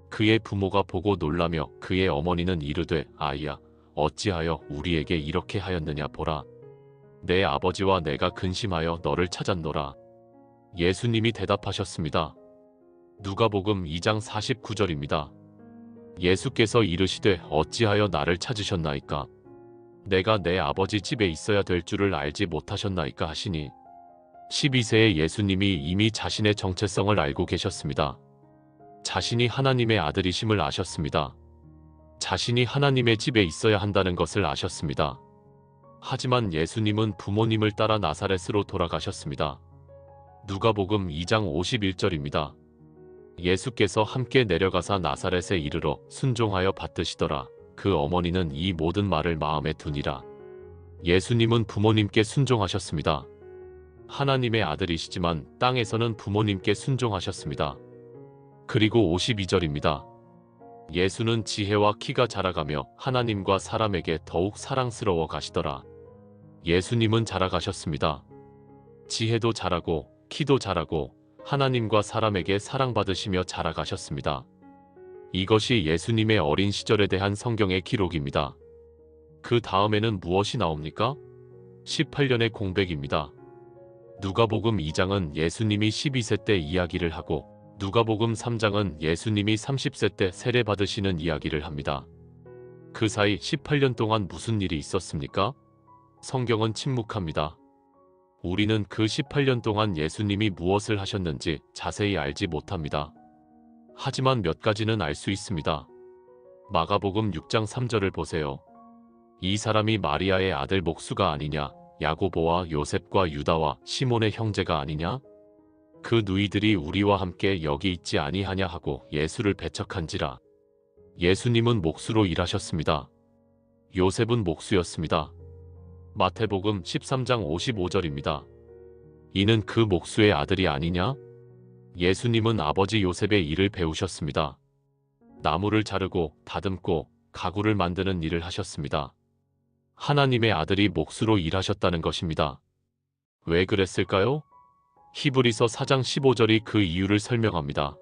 그의 부모가 보고 놀라며 그의 어머니는 이르되 아이야 어찌하여 우리에게 이렇게 하였느냐 보라. 내 아버지와 내가 근심하여 너를 찾았노라. 예수님이 대답하셨습니다. 누가복음 2장 49절입니다. 예수께서 이르시되 어찌하여 나를 찾으셨나이까? 내가 내 아버지 집에 있어야 될 줄을 알지 못하셨나이까 하시니, 12세의 예수님이 이미 자신의 정체성을 알고 계셨습니다. 자신이 하나님의 아들이심을 아셨습니다. 자신이 하나님의 집에 있어야 한다는 것을 아셨습니다. 하지만 예수님은 부모님을 따라 나사렛으로 돌아가셨습니다. 누가복음 2장 51절입니다. 예수께서 함께 내려가사 나사렛에 이르러 순종하여 받드시더라. 그 어머니는 이 모든 말을 마음에 두니라. 예수님은 부모님께 순종하셨습니다. 하나님의 아들이시지만 땅에서는 부모님께 순종하셨습니다. 그리고 52절입니다. 예수는 지혜와 키가 자라가며 하나님과 사람에게 더욱 사랑스러워 가시더라. 예수님은 자라가셨습니다. 지혜도 자라고 키도 자라고 하나님과 사람에게 사랑받으시며 자라가셨습니다. 이것이 예수님의 어린 시절에 대한 성경의 기록입니다. 그 다음에는 무엇이 나옵니까? 18년의 공백입니다. 누가복음 2장은 예수님이 12세 때 이야기를 하고 누가복음 3장은 예수님이 30세 때 세례 받으시는 이야기를 합니다. 그 사이 18년 동안 무슨 일이 있었습니까? 성경은 침묵합니다. 우리는 그 18년 동안 예수님이 무엇을 하셨는지 자세히 알지 못합니다. 하지만 몇 가지는 알 수 있습니다. 마가복음 6장 3절을 보세요. 이 사람이 마리아의 아들 목수가 아니냐? 야고보와 요셉과 유다와 시몬의 형제가 아니냐? 그 누이들이 우리와 함께 여기 있지 아니하냐 하고 예수를 배척한지라. 예수님은 목수로 일하셨습니다. 요셉은 목수였습니다. 마태복음 13장 55절입니다. 이는 그 목수의 아들이 아니냐? 예수님은 아버지 요셉의 일을 배우셨습니다. 나무를 자르고 다듬고 가구를 만드는 일을 하셨습니다. 하나님의 아들이 목수로 일하셨다는 것입니다. 왜 그랬을까요? 히브리서 4장 15절이 그 이유를 설명합니다.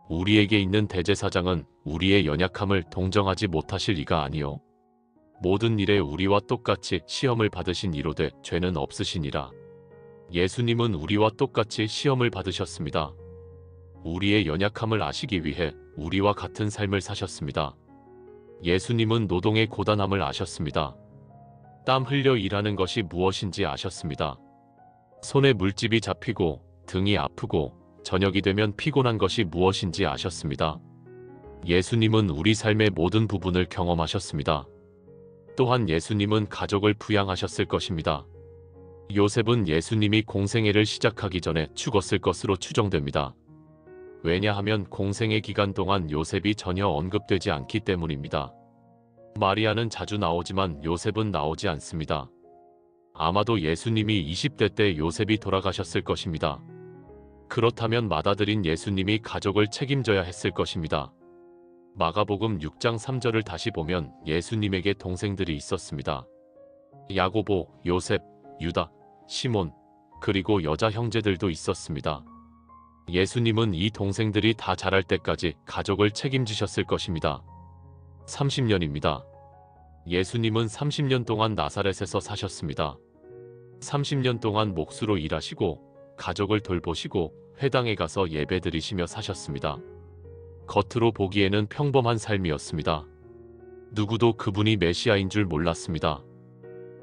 우리에게 있는 대제사장은 우리의 연약함을 동정하지 못하실 이가 아니요 모든 일에 우리와 똑같이 시험을 받으신 이로되 죄는 없으시니라. 예수님은 우리와 똑같이 시험을 받으셨습니다. 우리의 연약함을 아시기 위해 우리와 같은 삶을 사셨습니다. 예수님은 노동의 고단함을 아셨습니다. 땀 흘려 일하는 것이 무엇인지 아셨습니다. 손에 물집이 잡히고 등이 아프고 저녁이 되면 피곤한 것이 무엇인지 아셨습니다. 예수님은 우리 삶의 모든 부분을 경험하셨습니다. 또한 예수님은 가족을 부양하셨을 것입니다. 요셉은 예수님이 공생애를 시작하기 전에 죽었을 것으로 추정됩니다. 왜냐하면 공생애 기간 동안 요셉이 전혀 언급되지 않기 때문입니다. 마리아는 자주 나오지만 요셉은 나오지 않습니다. 아마도 예수님이 20대 때 요셉이 돌아가셨을 것입니다. 그렇다면 맏아들인 예수님이 가족을 책임져야 했을 것입니다. 마가복음 6장 3절을 다시 보면 예수님에게 동생들이 있었습니다. 야고보, 요셉, 유다, 시몬, 그리고 여자 형제들도 있었습니다. 예수님은 이 동생들이 다 자랄 때까지 가족을 책임지셨을 것입니다. 30년입니다. 예수님은 30년 동안 나사렛에서 사셨습니다. 30년 동안 목수로 일하시고 가족을 돌보시고 회당에 가서 예배드리시며 사셨습니다. 겉으로 보기에는 평범한 삶이었습니다. 누구도 그분이 메시아인 줄 몰랐습니다.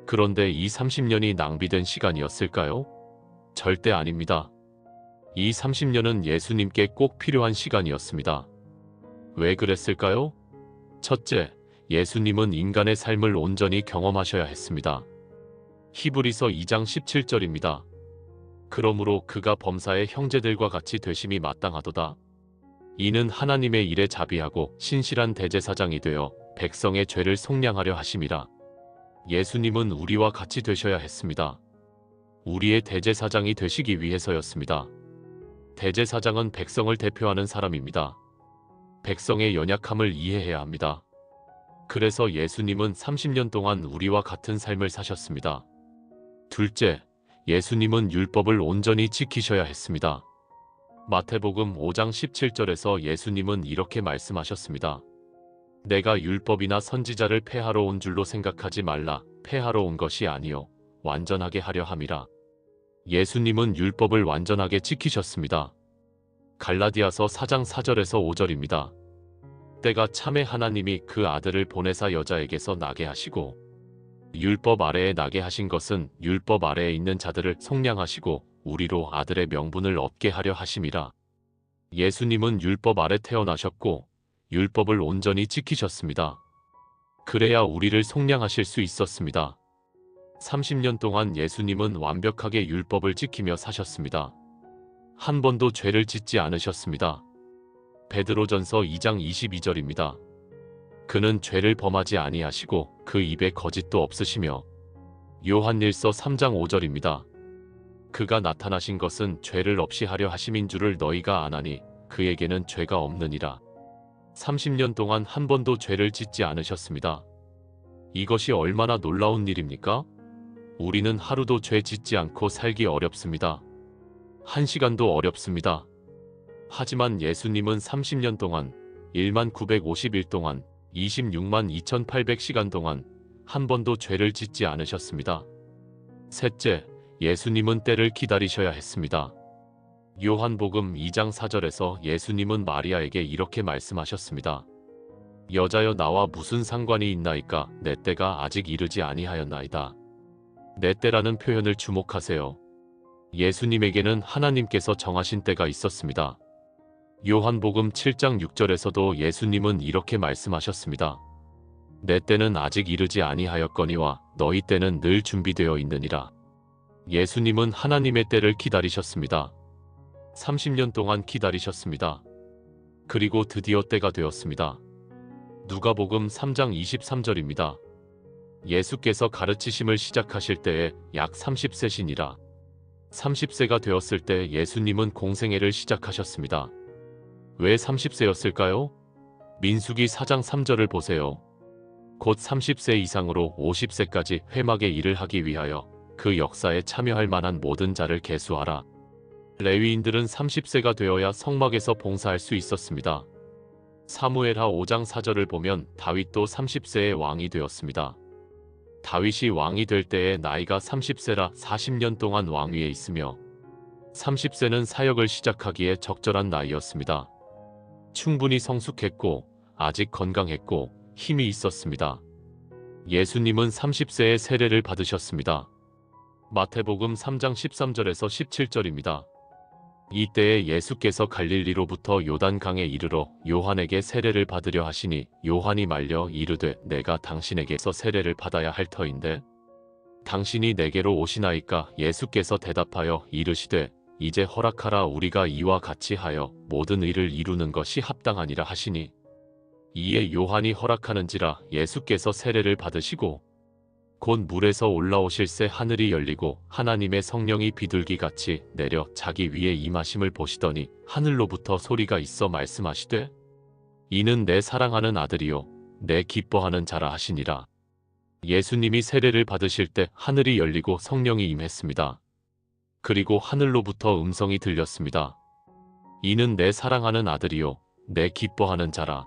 그런데 이 30년이 낭비된 시간이었을까요? 절대 아닙니다. 이 30년은 예수님께 꼭 필요한 시간이었습니다. 왜 그랬을까요? 첫째, 예수님은 인간의 삶을 온전히 경험하셔야 했습니다. 히브리서 2장 17절입니다. 그러므로 그가 범사의 형제들과 같이 되심이 마땅하도다. 이는 하나님의 일에 자비하고 신실한 대제사장이 되어 백성의 죄를 속량하려 하심이라. 예수님은 우리와 같이 되셔야 했습니다. 우리의 대제사장이 되시기 위해서였습니다. 대제사장은 백성을 대표하는 사람입니다. 백성의 연약함을 이해해야 합니다. 그래서 예수님은 30년 동안 우리와 같은 삶을 사셨습니다. 둘째, 예수님은 율법을 온전히 지키셔야 했습니다. 마태복음 5장 17절에서 예수님은 이렇게 말씀하셨습니다. 내가 율법이나 선지자를 폐하러 온 줄로 생각하지 말라. 폐하러 온 것이 아니요 완전하게 하려 함이라. 예수님은 율법을 완전하게 지키셨습니다. 갈라디아서 4장 4절에서 5절입니다. 때가 참에 하나님이 그 아들을 보내사 여자에게서 나게 하시고 율법 아래에 나게 하신 것은 율법 아래에 있는 자들을 속량하시고 우리로 아들의 명분을 얻게 하려 하심이라. 예수님은 율법 아래 태어나셨고 율법을 온전히 지키셨습니다. 그래야 우리를 속량하실 수 있었습니다. 30년 동안 예수님은 완벽하게 율법을 지키며 사셨습니다. 한 번도 죄를 짓지 않으셨습니다. 베드로전서 2장 22절입니다. 그는 죄를 범하지 아니하시고 그 입에 거짓도 없으시며 요한일서 3장 5절입니다. 그가 나타나신 것은 죄를 없이 하려 하심인 줄을 너희가 아나니 그에게는 죄가 없느니라. 30년 동안 한 번도 죄를 짓지 않으셨습니다. 이것이 얼마나 놀라운 일입니까? 우리는 하루도 죄 짓지 않고 살기 어렵습니다. 한 시간도 어렵습니다. 하지만 예수님은 30년 동안 1만 950일 동안 26만 2800시간 동안 한 번도 죄를 짓지 않으셨습니다. 셋째, 예수님은 때를 기다리셔야 했습니다. 요한복음 2장 4절에서 예수님은 마리아에게 이렇게 말씀하셨습니다. 여자여 나와 무슨 상관이 있나이까 내 때가 아직 이르지 아니하였나이다. 내 때라는 표현을 주목하세요. 예수님에게는 하나님께서 정하신 때가 있었습니다. 요한복음 7장 6절에서도 예수님은 이렇게 말씀하셨습니다. 내 때는 아직 이르지 아니하였거니와 너희 때는 늘 준비되어 있느니라. 예수님은 하나님의 때를 기다리셨습니다. 30년 동안 기다리셨습니다. 그리고 드디어 때가 되었습니다. 누가복음 3장 23절입니다. 예수께서 가르치심을 시작하실 때에 약 30세시니라. 30세가 되었을 때 예수님은 공생애를 시작하셨습니다. 왜 30세였을까요? 민수기 4장 3절을 보세요. 곧 30세 이상으로 50세까지 회막의 일을 하기 위하여 그 역사에 참여할 만한 모든 자를 계수하라. 레위인들은 30세가 되어야 성막에서 봉사할 수 있었습니다. 사무엘하 5장 4절을 보면 다윗도 30세의 왕이 되었습니다. 다윗이 왕이 될 때의 나이가 30세라 40년 동안 왕위에 있으며 30세는 사역을 시작하기에 적절한 나이였습니다. 충분히 성숙했고 아직 건강했고 힘이 있었습니다. 예수님은 30세의 세례를 받으셨습니다. 마태복음 3장 13절에서 17절입니다. 이때에 예수께서 갈릴리로부터 요단강에 이르러 요한에게 세례를 받으려 하시니 요한이 말려 이르되 내가 당신에게서 세례를 받아야 할 터인데 당신이 내게로 오시나이까. 예수께서 대답하여 이르시되 이제 허락하라. 우리가 이와 같이 하여 모든 의를 이루는 것이 합당하니라 하시니 이에 요한이 허락하는지라. 예수께서 세례를 받으시고 곧 물에서 올라오실새 하늘이 열리고 하나님의 성령이 비둘기같이 내려 자기 위에 임하심을 보시더니 하늘로부터 소리가 있어 말씀하시되 이는 내 사랑하는 아들이요 내 기뻐하는 자라 하시니라. 예수님이 세례를 받으실 때 하늘이 열리고 성령이 임했습니다. 그리고 하늘로부터 음성이 들렸습니다. 이는 내 사랑하는 아들이요 내 기뻐하는 자라.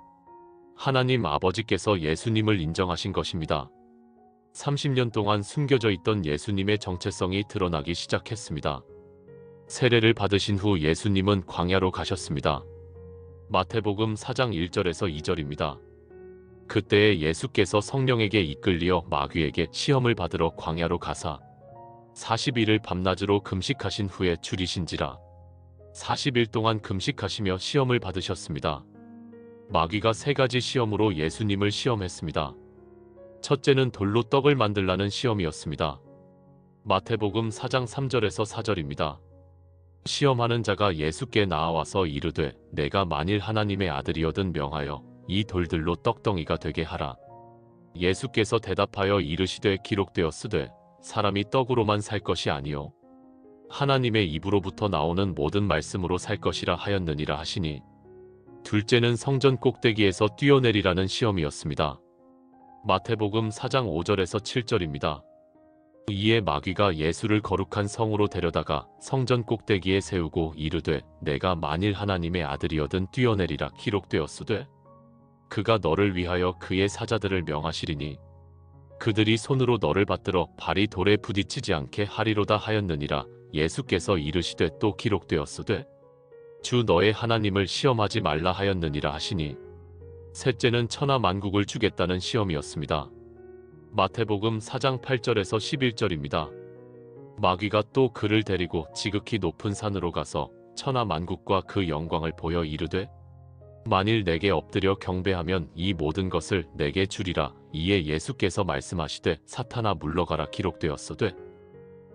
하나님 아버지께서 예수님을 인정하신 것입니다. 30년 동안 숨겨져 있던 예수님의 정체성이 드러나기 시작했습니다. 세례를 받으신 후 예수님은 광야로 가셨습니다. 마태복음 4장 1절에서 2절입니다. 그때에 예수께서 성령에게 이끌리어 마귀에게 시험을 받으러 광야로 가사 40일을 밤낮으로 금식하신 후에 줄이신지라. 40일 동안 금식하시며 시험을 받으셨습니다. 마귀가 3가지 시험으로 예수님을 시험했습니다. 첫째는 돌로 떡을 만들라는 시험이었습니다. 마태복음 4장 3절에서 4절입니다. 시험하는 자가 예수께 나아와서 이르되 내가 만일 하나님의 아들이어든 명하여 이 돌들로 떡덩이가 되게 하라. 예수께서 대답하여 이르시되 기록되었으되 사람이 떡으로만 살 것이 아니요 하나님의 입으로부터 나오는 모든 말씀으로 살 것이라 하였느니라 하시니 둘째는 성전 꼭대기에서 뛰어내리라는 시험이었습니다. 마태복음 4장 5절에서 7절입니다. 이에 마귀가 예수를 거룩한 성으로 데려다가 성전 꼭대기에 세우고 이르되 내가 만일 하나님의 아들이어든 뛰어내리라. 기록되었으되 그가 너를 위하여 그의 사자들을 명하시리니 그들이 손으로 너를 받들어 발이 돌에 부딪히지 않게 하리로다 하였느니라. 예수께서 이르시되 또 기록되었으되 주 너의 하나님을 시험하지 말라 하였느니라 하시니 셋째는 천하 만국을 주겠다는 시험이었습니다. 마태복음 4장 8절에서 11절입니다. 마귀가 또 그를 데리고 지극히 높은 산으로 가서 천하 만국과 그 영광을 보여 이르되 만일 내게 엎드려 경배하면 이 모든 것을 내게 주리라. 이에 예수께서 말씀하시되 사탄아 물러가라. 기록되었으되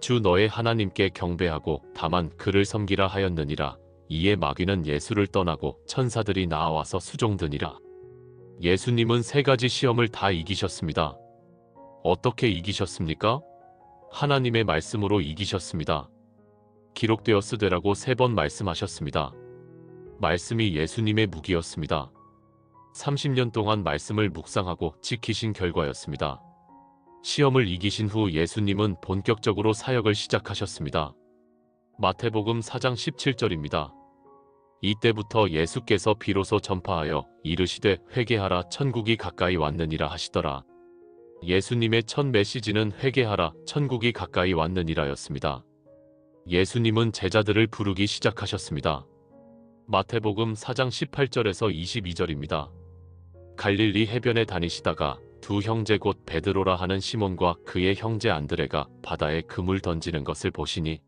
주 너의 하나님께 경배하고 다만 그를 섬기라 하였느니라. 이에 마귀는 예수를 떠나고 천사들이 나와서 수종드니라. 예수님은 3가지 시험을 다 이기셨습니다. 어떻게 이기셨습니까? 하나님의 말씀으로 이기셨습니다. 기록되었으되라고 3번 말씀하셨습니다. 말씀이 예수님의 무기였습니다. 30년 동안 말씀을 묵상하고 지키신 결과였습니다. 시험을 이기신 후 예수님은 본격적으로 사역을 시작하셨습니다. 마태복음 4장 17절입니다. 이때부터 예수께서 비로소 전파하여 이르시되 회개하라 천국이 가까이 왔느니라 하시더라. 예수님의 첫 메시지는 회개하라 천국이 가까이 왔느니라였습니다. 예수님은 제자들을 부르기 시작하셨습니다. 마태복음 4장 18절에서 22절입니다. 갈릴리 해변에 다니시다가 두 형제 곧 베드로라 하는 시몬과 그의 형제 안드레가 바다에 그물 던지는 것을 보시니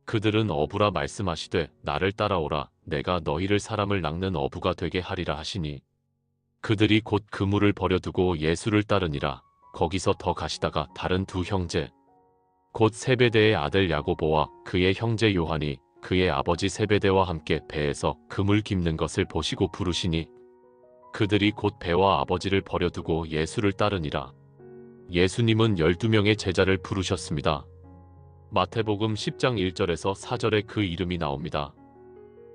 그들은 어부라 말씀하시되 나를 따라오라 내가 너희를 사람을 낚는 어부가 되게 하리라 하시니 그들이 곧 그물을 버려두고 예수를 따르니라. 거기서 더 가시다가 다른 두 형제 곧 세베대의 아들 야고보와 그의 형제 요한이 그의 아버지 세베대와 함께 배에서 그물 깁는 것을 보시고 부르시니 그들이 곧 배와 아버지를 버려두고 예수를 따르니라. 예수님은 12명의 제자를 부르셨습니다. 마태복음 10장 1절에서 4절에 그 이름이 나옵니다.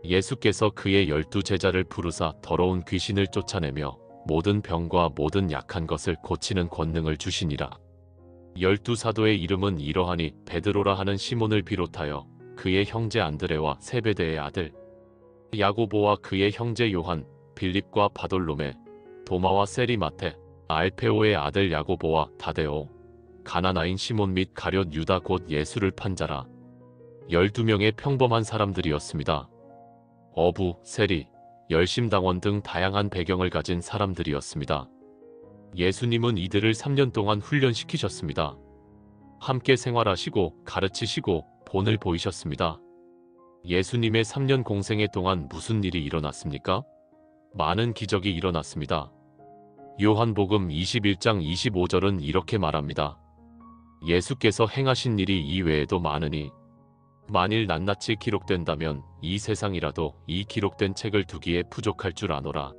예수께서 그의 12제자를 부르사 더러운 귀신을 쫓아내며 모든 병과 모든 약한 것을 고치는 권능을 주시니라. 12사도의 이름은 이러하니 베드로라 하는 시몬을 비롯하여 그의 형제 안드레와 세베대의 아들 야고보와 그의 형제 요한, 빌립과 바돌로메, 도마와 세리마테, 알페오의 아들 야고보와 다데오, 가나나인 시몬 및 가룟 유다 곧 예수를 판 자라. 12명의 평범한 사람들이었습니다. 어부, 세리, 열심당원 등 다양한 배경을 가진 사람들이었습니다. 예수님은 이들을 3년 동안 훈련시키셨습니다. 함께 생활하시고 가르치시고 본을 보이셨습니다. 예수님의 3년 공생애 동안 무슨 일이 일어났습니까? 많은 기적이 일어났습니다. 요한복음 21장 25절은 이렇게 말합니다. 예수께서 행하신 일이 이외에도 많으니 만일 낱낱이 기록된다면 이 세상이라도 이 기록된 책을 두기에 부족할 줄 아노라.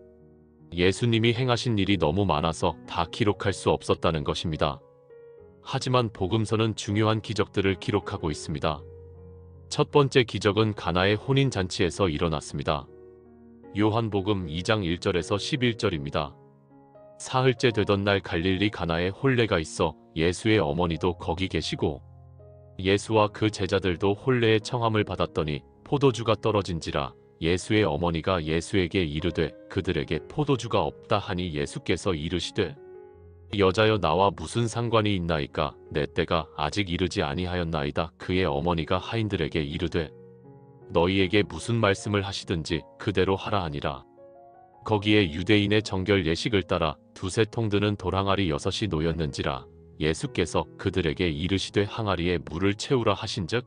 예수님이 행하신 일이 너무 많아서 다 기록할 수 없었다는 것입니다. 하지만 복음서는 중요한 기적들을 기록하고 있습니다. 첫 번째 기적은 가나의 혼인잔치에서 일어났습니다. 요한복음 2장 1절에서 11절입니다. 사흘째 되던 날 갈릴리 가나에 혼례가 있어 예수의 어머니도 거기 계시고 예수와 그 제자들도 혼례의 청함을 받았더니 포도주가 떨어진지라 예수의 어머니가 예수에게 이르되 그들에게 포도주가 없다 하니 예수께서 이르시되 여자여 나와 무슨 상관이 있나이까 내 때가 아직 이르지 아니하였나이다. 그의 어머니가 하인들에게 이르되 너희에게 무슨 말씀을 하시든지 그대로 하라 하니라. 거기에 유대인의 정결 예식을 따라 두세 통 드는 돌항아리 6이 놓였는지라. 예수께서 그들에게 이르시되 항아리에 물을 채우라 하신즉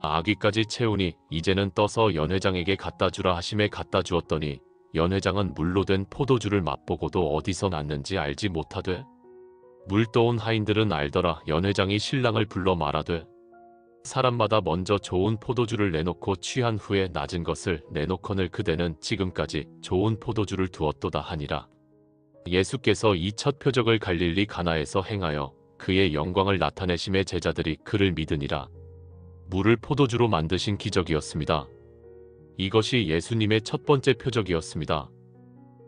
아귀까지 채우니 이제는 떠서 연회장에게 갖다 주라 하심에 갖다 주었더니 연회장은 물로 된 포도주를 맛보고도 어디서 났는지 알지 못하되 물 떠온 하인들은 알더라. 연회장이 신랑을 불러 말하되 사람마다 먼저 좋은 포도주를 내놓고 취한 후에 낮은 것을 내놓거늘 그대는 지금까지 좋은 포도주를 두었도다 하니라. 예수께서 이 첫 표적을 갈릴리 가나에서 행하여 그의 영광을 나타내심에 제자들이 그를 믿으니라. 물을 포도주로 만드신 기적이었습니다. 이것이 예수님의 첫 번째 표적이었습니다.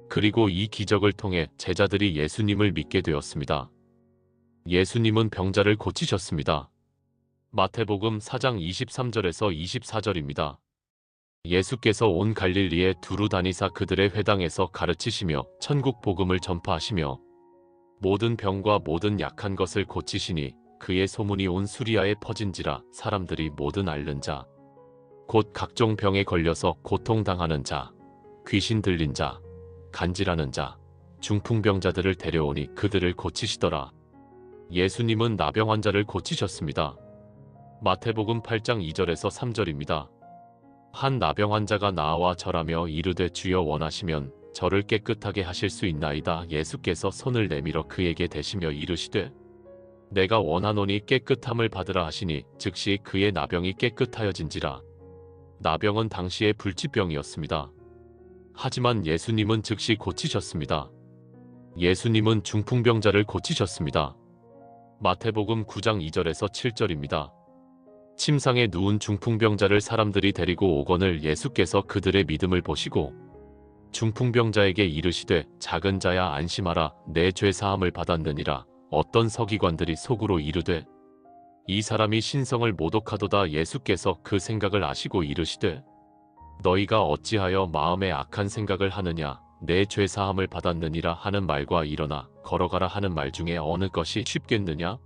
그리고 이 기적을 통해 제자들이 예수님을 믿게 되었습니다. 예수님은 병자를 고치셨습니다. 마태복음 4장 23절에서 24절입니다. 예수께서 온 갈릴리에 두루 다니사 그들의 회당에서 가르치시며 천국 복음을 전파하시며 모든 병과 모든 약한 것을 고치시니 그의 소문이 온 수리아에 퍼진지라. 사람들이 모든 앓는 자, 곧 각종 병에 걸려서 고통당하는 자, 귀신 들린 자, 간질하는 자, 중풍병자들을 데려오니 그들을 고치시더라. 예수님은 나병 환자를 고치셨습니다. 마태복음 8장 2절에서 3절입니다. 한 나병 환자가 나와 절하며 이르되 주여 원하시면 저를 깨끗하게 하실 수 있나이다. 예수께서 손을 내밀어 그에게 대시며 이르시되 내가 원하노니 깨끗함을 받으라 하시니 즉시 그의 나병이 깨끗하여진지라. 나병은 당시의 불치병이었습니다. 하지만 예수님은 즉시 고치셨습니다. 예수님은 중풍병자를 고치셨습니다. 마태복음 9장 2절에서 7절입니다. 침상에 누운 중풍병자를 사람들이 데리고 오거늘 예수께서 그들의 믿음을 보시고 중풍병자에게 이르시되 작은 자야 안심하라 내 죄 사함을 받았느니라. 어떤 서기관들이 속으로 이르되 이 사람이 신성을 모독하도다. 예수께서 그 생각을 아시고 이르시되 너희가 어찌하여 마음에 악한 생각을 하느냐. 내 죄 사함을 받았느니라 하는 말과 일어나 걸어가라 하는 말 중에 어느 것이 쉽겠느냐.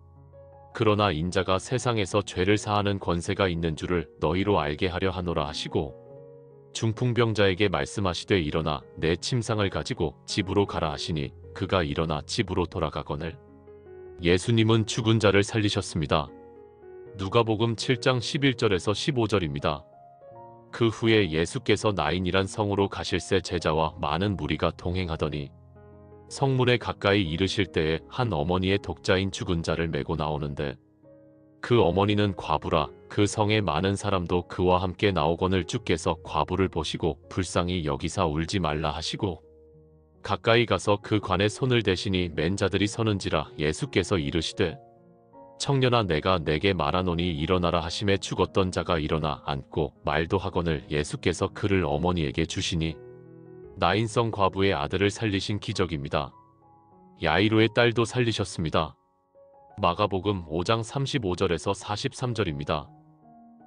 그러나 인자가 세상에서 죄를 사하는 권세가 있는 줄을 너희로 알게 하려 하노라 하시고 중풍병자에게 말씀하시되 일어나 내 침상을 가지고 집으로 가라 하시니 그가 일어나 집으로 돌아가거늘 예수님은 죽은 자를 살리셨습니다. 누가복음 7장 11절에서 15절입니다. 그 후에 예수께서 나인이란 성으로 가실새 제자와 많은 무리가 동행하더니 성문에 가까이 이르실 때에 한 어머니의 독자인 죽은 자를 메고 나오는데 그 어머니는 과부라. 그 성에 많은 사람도 그와 함께 나오거늘 주께서 과부를 보시고 불쌍히 여기사 울지 말라 하시고 가까이 가서 그 관에 손을 대시니 맨 자들이 서는지라. 예수께서 이르시되 청년아 내가 내게 말하노니 일어나라 하심에 죽었던 자가 일어나 앉고 말도 하거늘 예수께서 그를 어머니에게 주시니 나인성 과부의 아들을 살리신 기적입니다. 야이로의 딸도 살리셨습니다. 마가복음 5장 35절에서 43절입니다.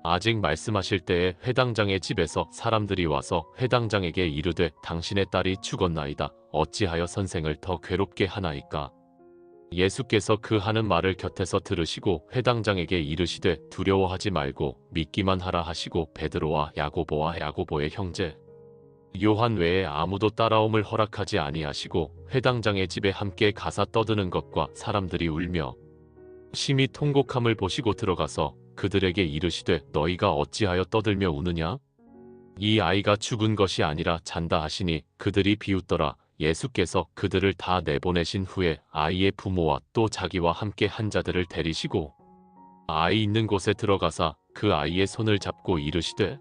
아직 말씀하실 때에 회당장의 집에서 사람들이 와서 회당장에게 이르되 당신의 딸이 죽었나이다. 어찌하여 선생을 더 괴롭게 하나이까. 예수께서 그 하는 말을 곁에서 들으시고 회당장에게 이르시되 두려워하지 말고 믿기만 하라 하시고 베드로와 야고보와 야고보의 형제 요한 외에 아무도 따라옴을 허락하지 아니하시고 회당장의 집에 함께 가사 떠드는 것과 사람들이 울며 심히 통곡함을 보시고 들어가서 그들에게 이르시되 너희가 어찌하여 떠들며 우느냐. 이 아이가 죽은 것이 아니라 잔다 하시니 그들이 비웃더라. 예수께서 그들을 다 내보내신 후에 아이의 부모와 또 자기와 함께 한 자들을 데리시고 아이 있는 곳에 들어가사 그 아이의 손을 잡고 이르시되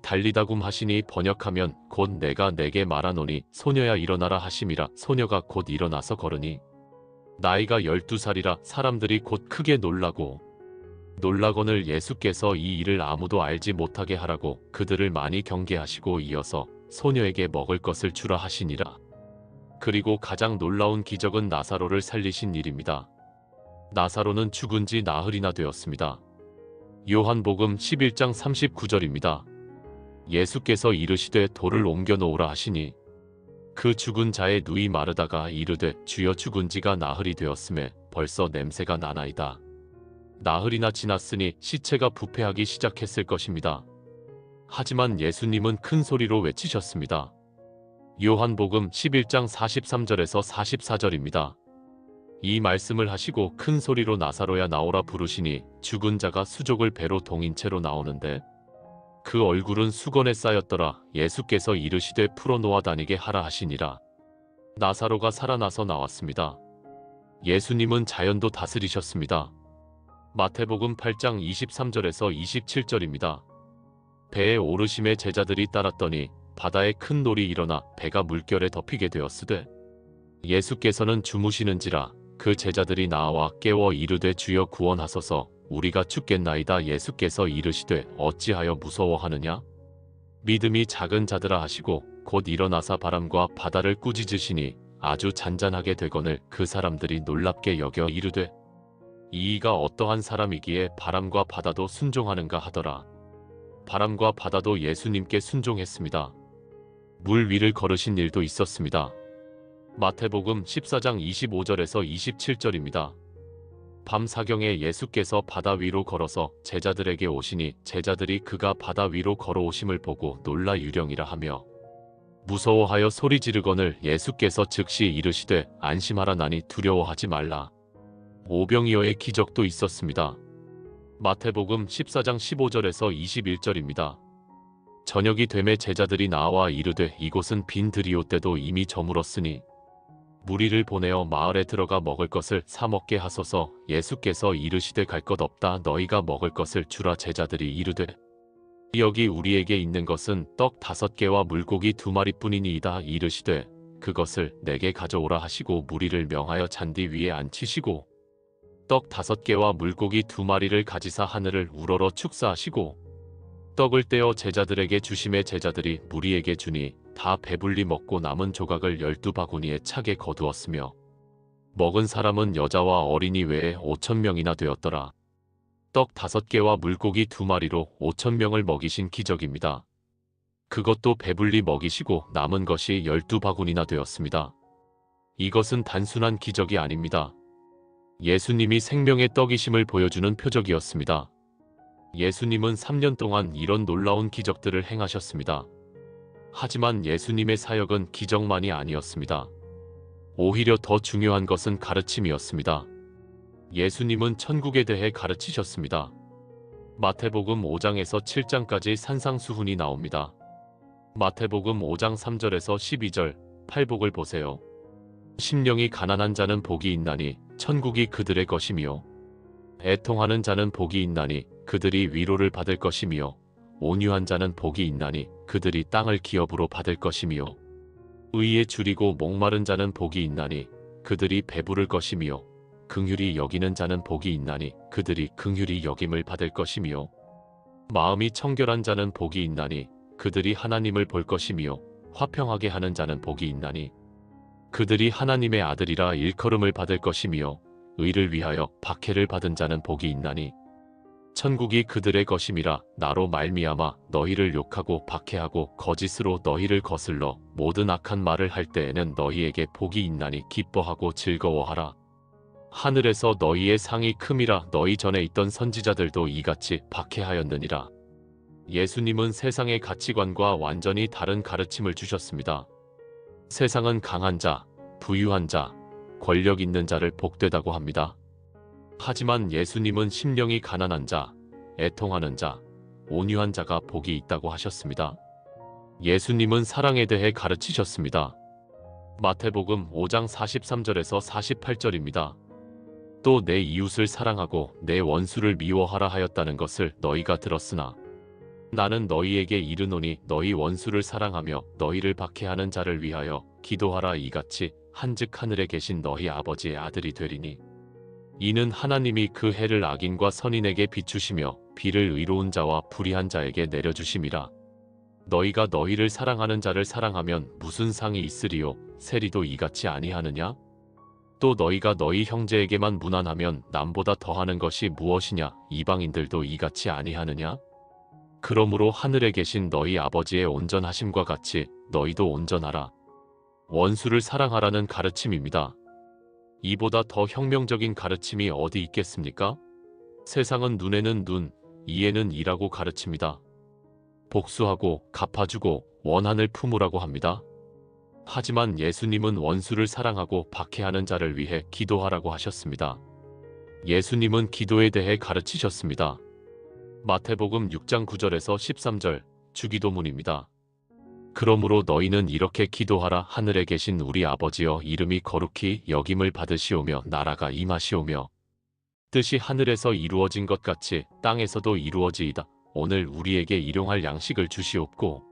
달리다굼 하시니 번역하면 곧 내가 내게 말하노니 소녀야 일어나라 하심이라. 소녀가 곧 일어나서 걸으니 나이가 12살이라. 사람들이 곧 크게 놀라거늘 예수께서 이 일을 아무도 알지 못하게 하라고 그들을 많이 경계하시고 이어서 소녀에게 먹을 것을 주라 하시니라. 그리고 가장 놀라운 기적은 나사로를 살리신 일입니다. 나사로는 죽은 지 나흘이나 되었습니다. 요한복음 11장 39절입니다. 예수께서 이르시되 돌을 옮겨 놓으라 하시니 그 죽은 자의 누이 마르다가 이르되 주여 죽은 지가 나흘이 되었음에 벌써 냄새가 나나이다. 나흘이나 지났으니 시체가 부패하기 시작했을 것입니다. 하지만 예수님은 큰 소리로 외치셨습니다. 요한복음 11장 43절에서 44절입니다. 이 말씀을 하시고 큰 소리로 나사로야 나오라 부르시니 죽은 자가 수족을 배로 동인 채로 나오는데 그 얼굴은 수건에 쌓였더라. 예수께서 이르시되 풀어놓아 다니게 하라 하시니라. 나사로가 살아나서 나왔습니다. 예수님은 자연도 다스리셨습니다. 마태복음 8장 23절에서 27절입니다. 배에 오르심에 제자들이 따랐더니 바다에 큰 놀이 일어나 배가 물결에 덮이게 되었으되 예수께서는 주무시는지라. 그 제자들이 나와 깨워 이르되 주여 구원하소서 우리가 죽겠나이다. 예수께서 이르시되 어찌하여 무서워하느냐. 믿음이 작은 자들아 하시고 곧 일어나사 바람과 바다를 꾸짖으시니 아주 잔잔하게 되거늘 그 사람들이 놀랍게 여겨 이르되 이가 어떠한 사람이기에 바람과 바다도 순종하는가 하더라. 바람과 바다도 예수님께 순종했습니다. 물 위를 걸으신 일도 있었습니다. 마태복음 14장 25절에서 27절입니다. 밤 사경에 예수께서 바다 위로 걸어서 제자들에게 오시니 제자들이 그가 바다 위로 걸어오심을 보고 놀라 유령이라 하며 무서워하여 소리 지르거늘 예수께서 즉시 이르시되 안심하라 나니 두려워하지 말라. 오병이어의 기적도 있었습니다. 마태복음 14장 15절에서 21절입니다. 저녁이 되매 제자들이 나와 이르되 이곳은 빈 들이옷대도 이미 저물었으니 무리를 보내어 마을에 들어가 먹을 것을 사 먹게 하소서. 예수께서 이르시되 갈 것 없다. 너희가 먹을 것을 주라. 제자들이 이르되 여기 우리에게 있는 것은 떡 5개와 물고기 2마리뿐이니이다. 이르시되 그것을 내게 가져오라 하시고 무리를 명하여 잔디 위에 앉히시고 떡 5개와 물고기 2마리를 가지사 하늘을 우러러 축사하시고 떡을 떼어 제자들에게 주심에 제자들이 무리에게 주니 다 배불리 먹고 남은 조각을 12바구니에 차게 거두었으며 먹은 사람은 여자와 어린이 외에 5,000명이나 되었더라. 떡 5개와 물고기 2마리로 5,000명을 먹이신 기적입니다. 그것도 배불리 먹이시고 남은 것이 12바구니나 되었습니다. 이것은 단순한 기적이 아닙니다. 예수님이 생명의 떡이심을 보여주는 표적이었습니다. 예수님은 3년 동안 이런 놀라운 기적들을 행하셨습니다. 하지만 예수님의 사역은 기적만이 아니었습니다. 오히려 더 중요한 것은 가르침이었습니다. 예수님은 천국에 대해 가르치셨습니다. 마태복음 5장에서 7장까지 산상수훈이 나옵니다. 마태복음 5장 3절에서 12절, 팔복을 보세요. 심령이 가난한 자는 복이 있나니 천국이 그들의 것이며 애통하는 자는 복이 있나니 그들이 위로를 받을 것이며 온유한 자는 복이 있나니 그들이 땅을 기업으로 받을 것이며 의에 줄이고 목마른 자는 복이 있나니 그들이 배부를 것이며 긍휼히 여기는 자는 복이 있나니 그들이 긍휼히 여김을 받을 것이며 마음이 청결한 자는 복이 있나니 그들이 하나님을 볼 것이며 화평하게 하는 자는 복이 있나니 그들이 하나님의 아들이라 일컬음을 받을 것이며 의를 위하여 박해를 받은 자는 복이 있나니 천국이 그들의 것임이라. 나로 말미암아 너희를 욕하고 박해하고 거짓으로 너희를 거슬러 모든 악한 말을 할 때에는 너희에게 복이 있나니 기뻐하고 즐거워하라. 하늘에서 너희의 상이 큼이라. 너희 전에 있던 선지자들도 이같이 박해하였느니라. 예수님은 세상의 가치관과 완전히 다른 가르침을 주셨습니다. 세상은 강한 자, 부유한 자, 권력 있는 자를 복되다고 합니다. 하지만 예수님은 심령이 가난한 자, 애통하는 자, 온유한 자가 복이 있다고 하셨습니다. 예수님은 사랑에 대해 가르치셨습니다. 마태복음 5장 43절에서 48절입니다. 또 내 이웃을 사랑하고 내 원수를 미워하라 하였다는 것을 너희가 들었으나 나는 너희에게 이르노니 너희 원수를 사랑하며 너희를 박해하는 자를 위하여 기도하라. 이같이 한즉 하늘에 계신 너희 아버지의 아들이 되리니 이는 하나님이 그 해를 악인과 선인에게 비추시며 비를 의로운 자와 불의한 자에게 내려주심이라. 너희가 너희를 사랑하는 자를 사랑하면 무슨 상이 있으리요? 세리도 이같이 아니하느냐? 또 너희가 너희 형제에게만 무난하면 남보다 더하는 것이 무엇이냐? 이방인들도 이같이 아니하느냐? 그러므로 하늘에 계신 너희 아버지의 온전하심과 같이 너희도 온전하라. 원수를 사랑하라는 가르침입니다. 이보다 더 혁명적인 가르침이 어디 있겠습니까? 세상은 눈에는 눈, 이에는 이라고 가르칩니다. 복수하고 갚아주고 원한을 품으라고 합니다. 하지만 예수님은 원수를 사랑하고 박해하는 자를 위해 기도하라고 하셨습니다. 예수님은 기도에 대해 가르치셨습니다. 마태복음 6장 9절에서 13절, 주기도문입니다. 그러므로 너희는 이렇게 기도하라. 하늘에 계신 우리 아버지여, 이름이 거룩히 여김을 받으시오며 나라가 임하시오며 뜻이 하늘에서 이루어진 것 같이 땅에서도 이루어지이다. 오늘 우리에게 일용할 양식을 주시옵고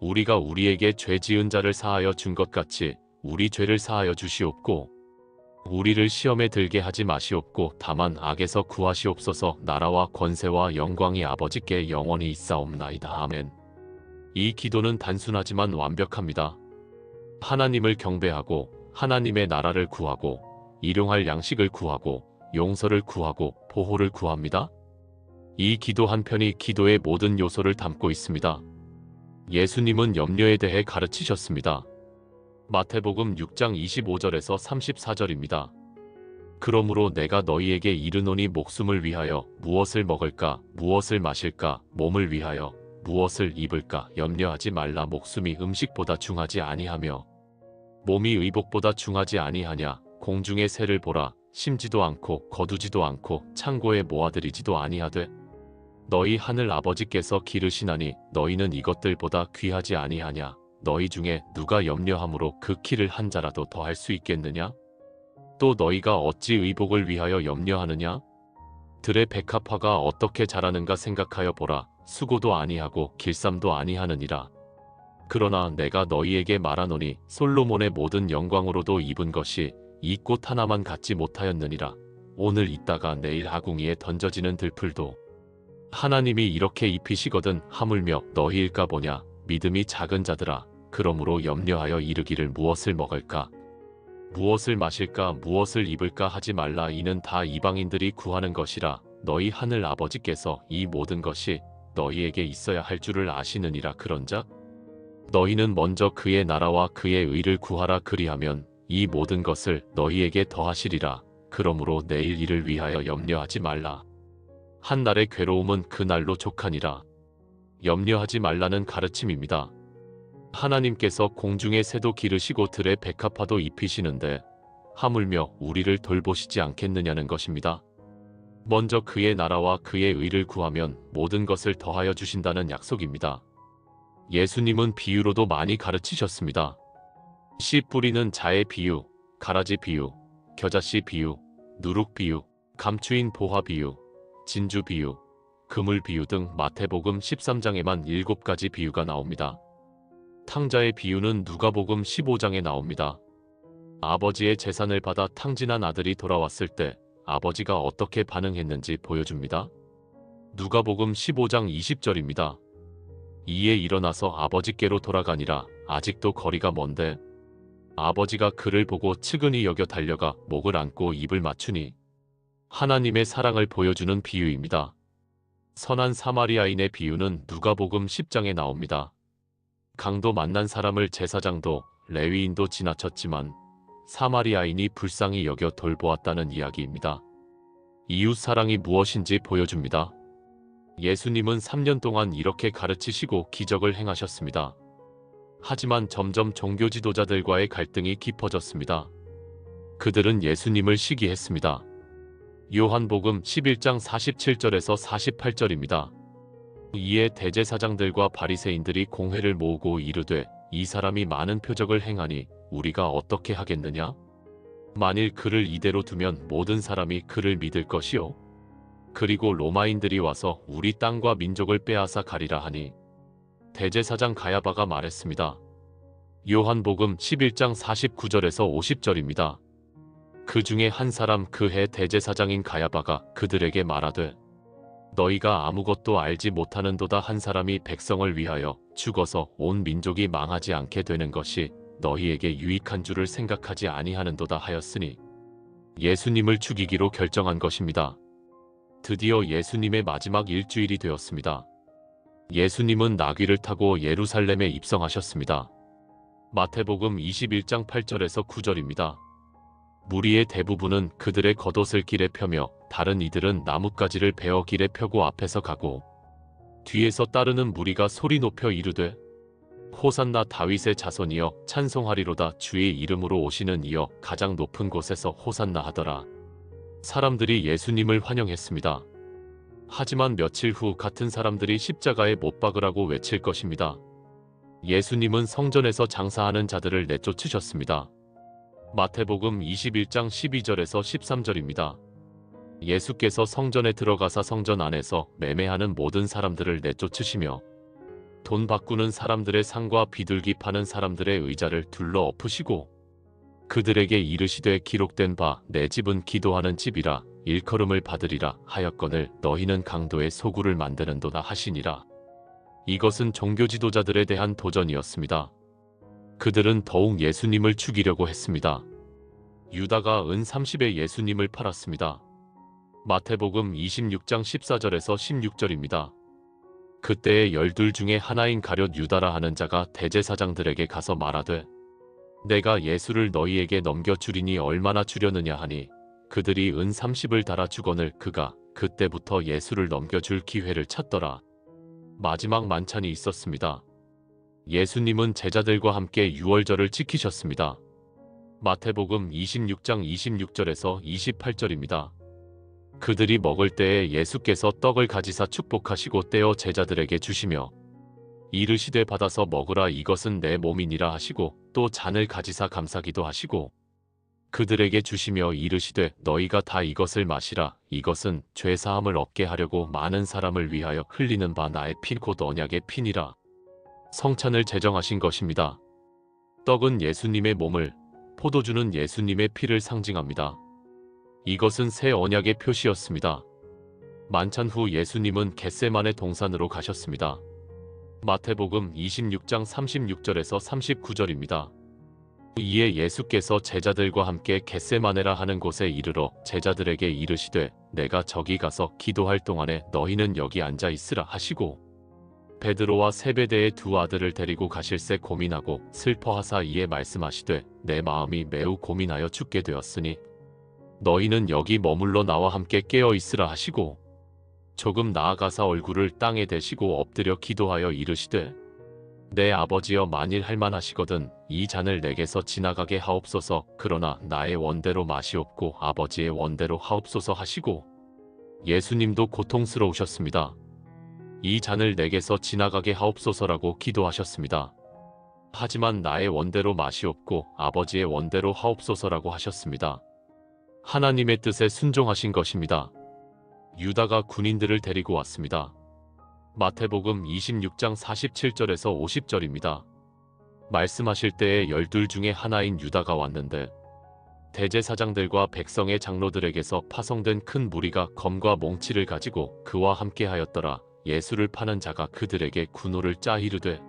우리가 우리에게 죄 지은 자를 사하여 준 것 같이 우리 죄를 사하여 주시옵고 우리를 시험에 들게 하지 마시옵고 다만 악에서 구하시옵소서. 나라와 권세와 영광이 아버지께 영원히 있사옵나이다. 아멘. 이 기도는 단순하지만 완벽합니다. 하나님을 경배하고 하나님의 나라를 구하고 일용할 양식을 구하고 용서를 구하고 보호를 구합니다. 이 기도 한 편이 기도의 모든 요소를 담고 있습니다. 예수님은 염려에 대해 가르치셨습니다. 마태복음 6장 25절에서 34절입니다. 그러므로 내가 너희에게 이르노니 목숨을 위하여 무엇을 먹을까, 무엇을 마실까, 몸을 위하여 무엇을 입을까 염려하지 말라. 목숨이 음식보다 중하지 아니하며 몸이 의복보다 중하지 아니하냐. 공중의 새를 보라. 심지도 않고 거두지도 않고 창고에 모아들이지도 아니하되 너희 하늘 아버지께서 기르시나니 너희는 이것들보다 귀하지 아니하냐. 너희 중에 누가 염려함으로 그 키를 한 자라도 더할 수 있겠느냐? 또 너희가 어찌 의복을 위하여 염려하느냐? 들의 백합화가 어떻게 자라는가 생각하여 보라. 수고도 아니하고 길쌈도 아니하느니라. 그러나 내가 너희에게 말하노니 솔로몬의 모든 영광으로도 입은 것이 이 꽃 하나만 갖지 못하였느니라. 오늘 있다가 내일 아궁이에 던져지는 들풀도 하나님이 이렇게 입히시거든 하물며 너희일까 보냐. 믿음이 작은 자들아, 그러므로 염려하여 이르기를 무엇을 먹을까, 무엇을 마실까, 무엇을 입을까 하지 말라. 이는 다 이방인들이 구하는 것이라. 너희 하늘 아버지께서 이 모든 것이 너희에게 있어야 할 줄을 아시느니라. 그런즉 너희는 먼저 그의 나라와 그의 의를 구하라. 그리하면 이 모든 것을 너희에게 더하시리라. 그러므로 내일 일을 위하여 염려하지 말라. 한 날의 괴로움은 그 날로 족하니라. 염려하지 말라는 가르침입니다. 하나님께서 공중의 새도 기르시고 들의 백합화도 입히시는데 하물며 우리를 돌보시지 않겠느냐는 것입니다. 먼저 그의 나라와 그의 의를 구하면 모든 것을 더하여 주신다는 약속입니다. 예수님은 비유로도 많이 가르치셨습니다. 씨 뿌리는 자의 비유, 가라지 비유, 겨자씨 비유, 누룩 비유, 감추인 보화 비유, 진주 비유, 그물 비유 등 마태복음 13장에만 7가지 비유가 나옵니다. 탕자의 비유는 누가복음 15장에 나옵니다. 아버지의 재산을 받아 탕진한 아들이 돌아왔을 때 아버지가 어떻게 반응했는지 보여줍니다. 누가복음 15장 20절입니다. 이에 일어나서 아버지께로 돌아가니라. 아직도 거리가 먼데 아버지가 그를 보고 측은히 여겨 달려가 목을 안고 입을 맞추니. 하나님의 사랑을 보여주는 비유입니다. 선한 사마리아인의 비유는 누가복음 10장에 나옵니다. 강도 만난 사람을 제사장도 레위인도 지나쳤지만 사마리아인이 불쌍히 여겨 돌보았다는 이야기입니다. 이웃사랑이 무엇인지 보여줍니다. 예수님은 3년 동안 이렇게 가르치시고 기적을 행하셨습니다. 하지만 점점 종교 지도자들과의 갈등이 깊어졌습니다. 그들은 예수님을 시기했습니다. 요한복음 11장 47절에서 48절입니다. 이에 대제사장들과 바리새인들이 공회를 모으고 이르되 이 사람이 많은 표적을 행하니 우리가 어떻게 하겠느냐? 만일 그를 이대로 두면 모든 사람이 그를 믿을 것이요. 그리고 로마인들이 와서 우리 땅과 민족을 빼앗아 가리라 하니. 대제사장 가야바가 말했습니다. 요한복음 11장 49절에서 50절입니다. 그 중에 한 사람 그 해 대제사장인 가야바가 그들에게 말하되 너희가 아무것도 알지 못하는도다. 한 사람이 백성을 위하여 죽어서 온 민족이 망하지 않게 되는 것이 너희에게 유익한 줄을 생각하지 아니하는도다 하였으니 예수님을 죽이기로 결정한 것입니다. 드디어 예수님의 마지막 일주일이 되었습니다. 예수님은 나귀를 타고 예루살렘에 입성하셨습니다. 마태복음 21장 8절에서 9절입니다. 무리의 대부분은 그들의 겉옷을 길에 펴며 다른 이들은 나뭇가지를 베어 길에 펴고 앞에서 가고 뒤에서 따르는 무리가 소리 높여 이르되 호산나 다윗의 자손이여 찬송하리로다. 주의 이름으로 오시는 이여 가장 높은 곳에서 호산나 하더라. 사람들이 예수님을 환영했습니다. 하지만 며칠 후 같은 사람들이 십자가에 못 박으라고 외칠 것입니다. 예수님은 성전에서 장사하는 자들을 내쫓으셨습니다. 마태복음 21장 12절에서 13절입니다. 예수께서 성전에 들어가사 성전 안에서 매매하는 모든 사람들을 내쫓으시며 돈 바꾸는 사람들의 상과 비둘기 파는 사람들의 의자를 둘러 엎으시고 그들에게 이르시되 기록된 바 내 집은 기도하는 집이라 일컬음을 받으리라 하였거늘 너희는 강도의 소굴을 만드는도다 하시니라. 이것은 종교 지도자들에 대한 도전이었습니다. 그들은 더욱 예수님을 죽이려고 했습니다. 유다가 은 30에 예수님을 팔았습니다. 마태복음 26장 14절에서 16절입니다. 그때의 12 중에 하나인 가룟 유다라 하는 자가 대제사장들에게 가서 말하되 내가 예수를 너희에게 넘겨주리니 얼마나 주려느냐 하니 그들이 은 30을 달아 주거늘 그가 그때부터 예수를 넘겨줄 기회를 찾더라. 마지막 만찬이 있었습니다. 예수님은 제자들과 함께 유월절을 지키셨습니다. 마태복음 26장 26절에서 28절입니다. 그들이 먹을 때에 예수께서 떡을 가지사 축복하시고 떼어 제자들에게 주시며 이르시되 받아서 먹으라 이것은 내 몸이니라 하시고 또 잔을 가지사 감사기도 하시고 그들에게 주시며 이르시되 너희가 다 이것을 마시라 이것은 죄사함을 얻게 하려고 많은 사람을 위하여 흘리는 바 나의 피 곧 언약의 피니라. 성찬을 제정하신 것입니다. 떡은 예수님의 몸을, 포도주는 예수님의 피를 상징합니다. 이것은 새 언약의 표시였습니다. 만찬 후 예수님은 겟세마네 동산으로 가셨습니다. 마태복음 26장 36절에서 39절입니다. 이에 예수께서 제자들과 함께 겟세마네라 하는 곳에 이르러 제자들에게 이르시되 내가 저기 가서 기도할 동안에 너희는 여기 앉아 있으라 하시고 베드로와 세베대의 두 아들을 데리고 가실새 고민하고 슬퍼하사 이에 말씀하시되 내 마음이 매우 고민하여 죽게 되었으니 너희는 여기 머물러 나와 함께 깨어 있으라 하시고 조금 나아가사 얼굴을 땅에 대시고 엎드려 기도하여 이르시되 내 아버지여 만일 할만하시거든 이 잔을 내게서 지나가게 하옵소서. 그러나 나의 원대로 마시옵고 아버지의 원대로 하옵소서 하시고 예수님도 고통스러우셨습니다. 이 잔을 내게서 지나가게 하옵소서라고 기도하셨습니다. 하지만 나의 원대로 마시옵고 아버지의 원대로 하옵소서라고 하셨습니다. 하나님의 뜻에 순종하신 것입니다. 유다가 군인들을 데리고 왔습니다. 마태복음 26장 47절에서 50절입니다. 말씀하실 때에 12 중에 하나인 유다가 왔는데 대제사장들과 백성의 장로들에게서 파송된 큰 무리가 검과 몽치를 가지고 그와 함께하였더라. 예수를 파는 자가 그들에게 군호를 짜 이르되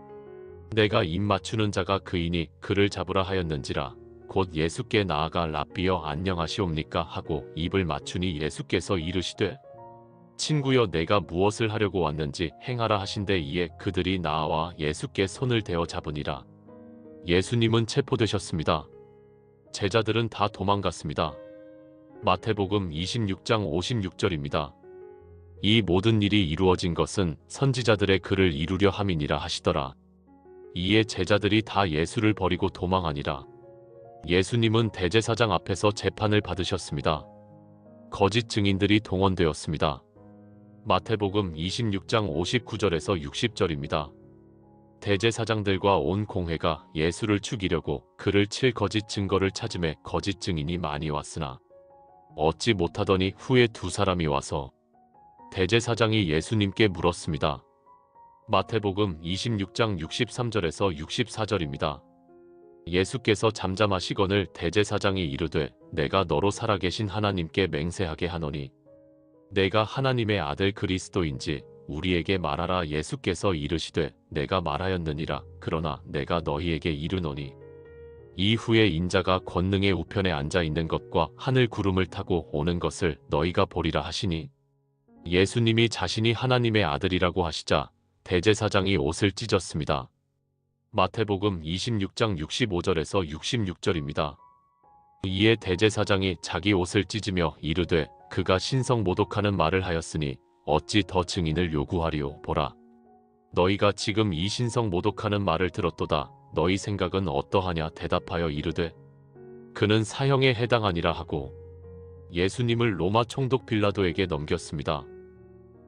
내가 입 맞추는 자가 그이니 그를 잡으라 하였는지라. 곧 예수께 나아가 랍비여 안녕하시옵니까 하고 입을 맞추니 예수께서 이르시되 친구여 내가 무엇을 하려고 왔는지 행하라 하신대. 이에 그들이 나와 예수께 손을 대어 잡으니라. 예수님은 체포되셨습니다. 제자들은 다 도망갔습니다. 마태복음 26장 56절입니다. 이 모든 일이 이루어진 것은 선지자들의 글을 이루려 함이니라 하시더라. 이에 제자들이 다 예수를 버리고 도망하니라. 예수님은 대제사장 앞에서 재판을 받으셨습니다. 거짓 증인들이 동원되었습니다. 마태복음 26장 59절에서 60절입니다. 대제사장들과 온 공회가 예수를 죽이려고 그를 칠 거짓 증거를 찾음에 거짓 증인이 많이 왔으나 얻지 못하더니 후에 두 사람이 와서 대제사장이 예수님께 물었습니다. 마태복음 26장 63절에서 64절입니다. 예수께서 잠잠하시거늘 대제사장이 이르되 내가 너로 살아계신 하나님께 맹세하게 하노니 내가 하나님의 아들 그리스도인지 우리에게 말하라. 예수께서 이르시되 내가 말하였느니라. 그러나 내가 너희에게 이르노니 이후에 인자가 권능의 우편에 앉아 있는 것과 하늘 구름을 타고 오는 것을 너희가 보리라 하시니 예수님이 자신이 하나님의 아들이라고 하시자 대제사장이 옷을 찢었습니다. 마태복음 26장 65절에서 66절입니다. 이에 대제사장이 자기 옷을 찢으며 이르되 그가 신성 모독하는 말을 하였으니 어찌 더 증인을 요구하리오. 보라, 너희가 지금 이 신성 모독하는 말을 들었도다. 너희 생각은 어떠하냐. 대답하여 이르되 그는 사형에 해당하니라 하고 예수님을 로마 총독 빌라도에게 넘겼습니다.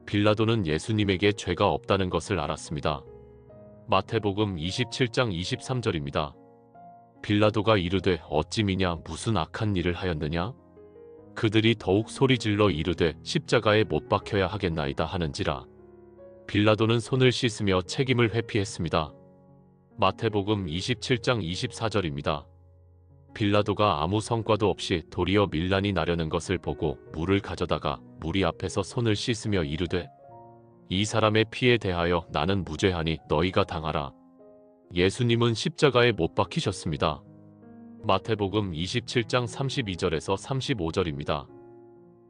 빌라도는 예수님에게 죄가 없다는 것을 알았습니다. 마태복음 27장 23절입니다. 빌라도가 이르되 어찌 미냐 무슨 악한 일을 하였느냐? 그들이 더욱 소리질러 이르되 십자가에 못 박혀야 하겠나이다 하는지라. 빌라도는 손을 씻으며 책임을 회피했습니다. 마태복음 27장 24절입니다. 빌라도가 아무 성과도 없이 도리어 밀란이 나려는 것을 보고 물을 가져다가 무리 앞에서 손을 씻으며 이르되 이 사람의 피에 대하여 나는 무죄하니 너희가 당하라. 예수님은 십자가에 못 박히셨습니다. 마태복음 27장 32절에서 35절입니다.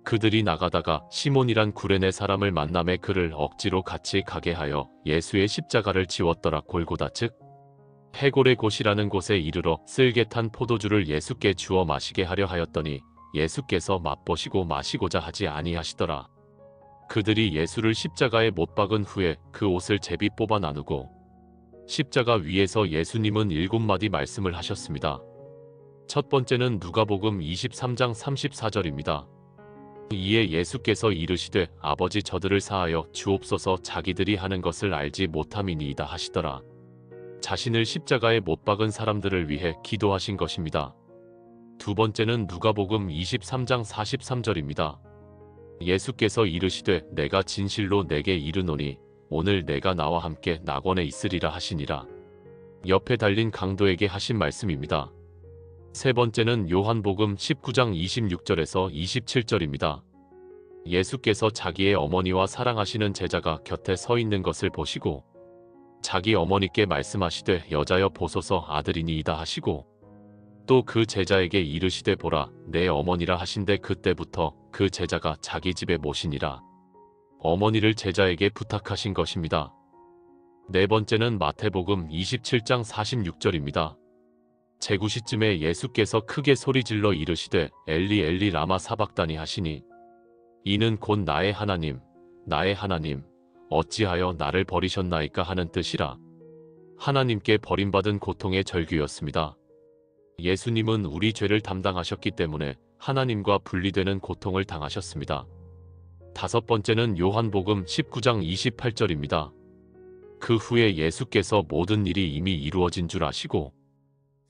그들이 나가다가 시몬이란 구레네 사람을 만남에 그를 억지로 같이 가게 하여 예수의 십자가를 지웠더라. 골고다 즉 해골의 곳이라는 곳에 이르러 쓸개 탄 포도주를 예수께 주어 마시게 하려 하였더니 예수께서 맛보시고 마시고자 하지 아니하시더라. 그들이 예수를 십자가에 못 박은 후에 그 옷을 제비 뽑아 나누고 십자가 위에서 예수님은 7마디 말씀을 하셨습니다. 첫 번째는 누가복음 23장 34절입니다. 이에 예수께서 이르시되 아버지 저들을 사하여 주옵소서 자기들이 하는 것을 알지 못함이니이다 하시더라. 자신을 십자가에 못 박은 사람들을 위해 기도하신 것입니다. 두 번째는 누가복음 23장 43절입니다. 예수께서 이르시되 내가 진실로 내게 이르노니 오늘 내가 나와 함께 낙원에 있으리라 하시니라. 옆에 달린 강도에게 하신 말씀입니다. 세 번째는 요한복음 19장 26절에서 27절입니다. 예수께서 자기의 어머니와 사랑하시는 제자가 곁에 서 있는 것을 보시고 자기 어머니께 말씀하시되 여자여 보소서 아들이니이다 하시고 또 그 제자에게 이르시되 보라 내 어머니라 하신데 그때부터 그 제자가 자기 집에 모시니라. 어머니를 제자에게 부탁하신 것입니다. 네 번째는 마태복음 27장 46절입니다. 제구시쯤에 예수께서 크게 소리질러 이르시되 엘리 엘리 라마 사박다니 하시니 이는 곧 나의 하나님 나의 하나님 어찌하여 나를 버리셨나이까 하는 뜻이라. 하나님께 버림받은 고통의 절규였습니다. 예수님은 우리 죄를 담당하셨기 때문에 하나님과 분리되는 고통을 당하셨습니다. 다섯 번째는 요한복음 19장 28절입니다. 그 후에 예수께서 모든 일이 이미 이루어진 줄 아시고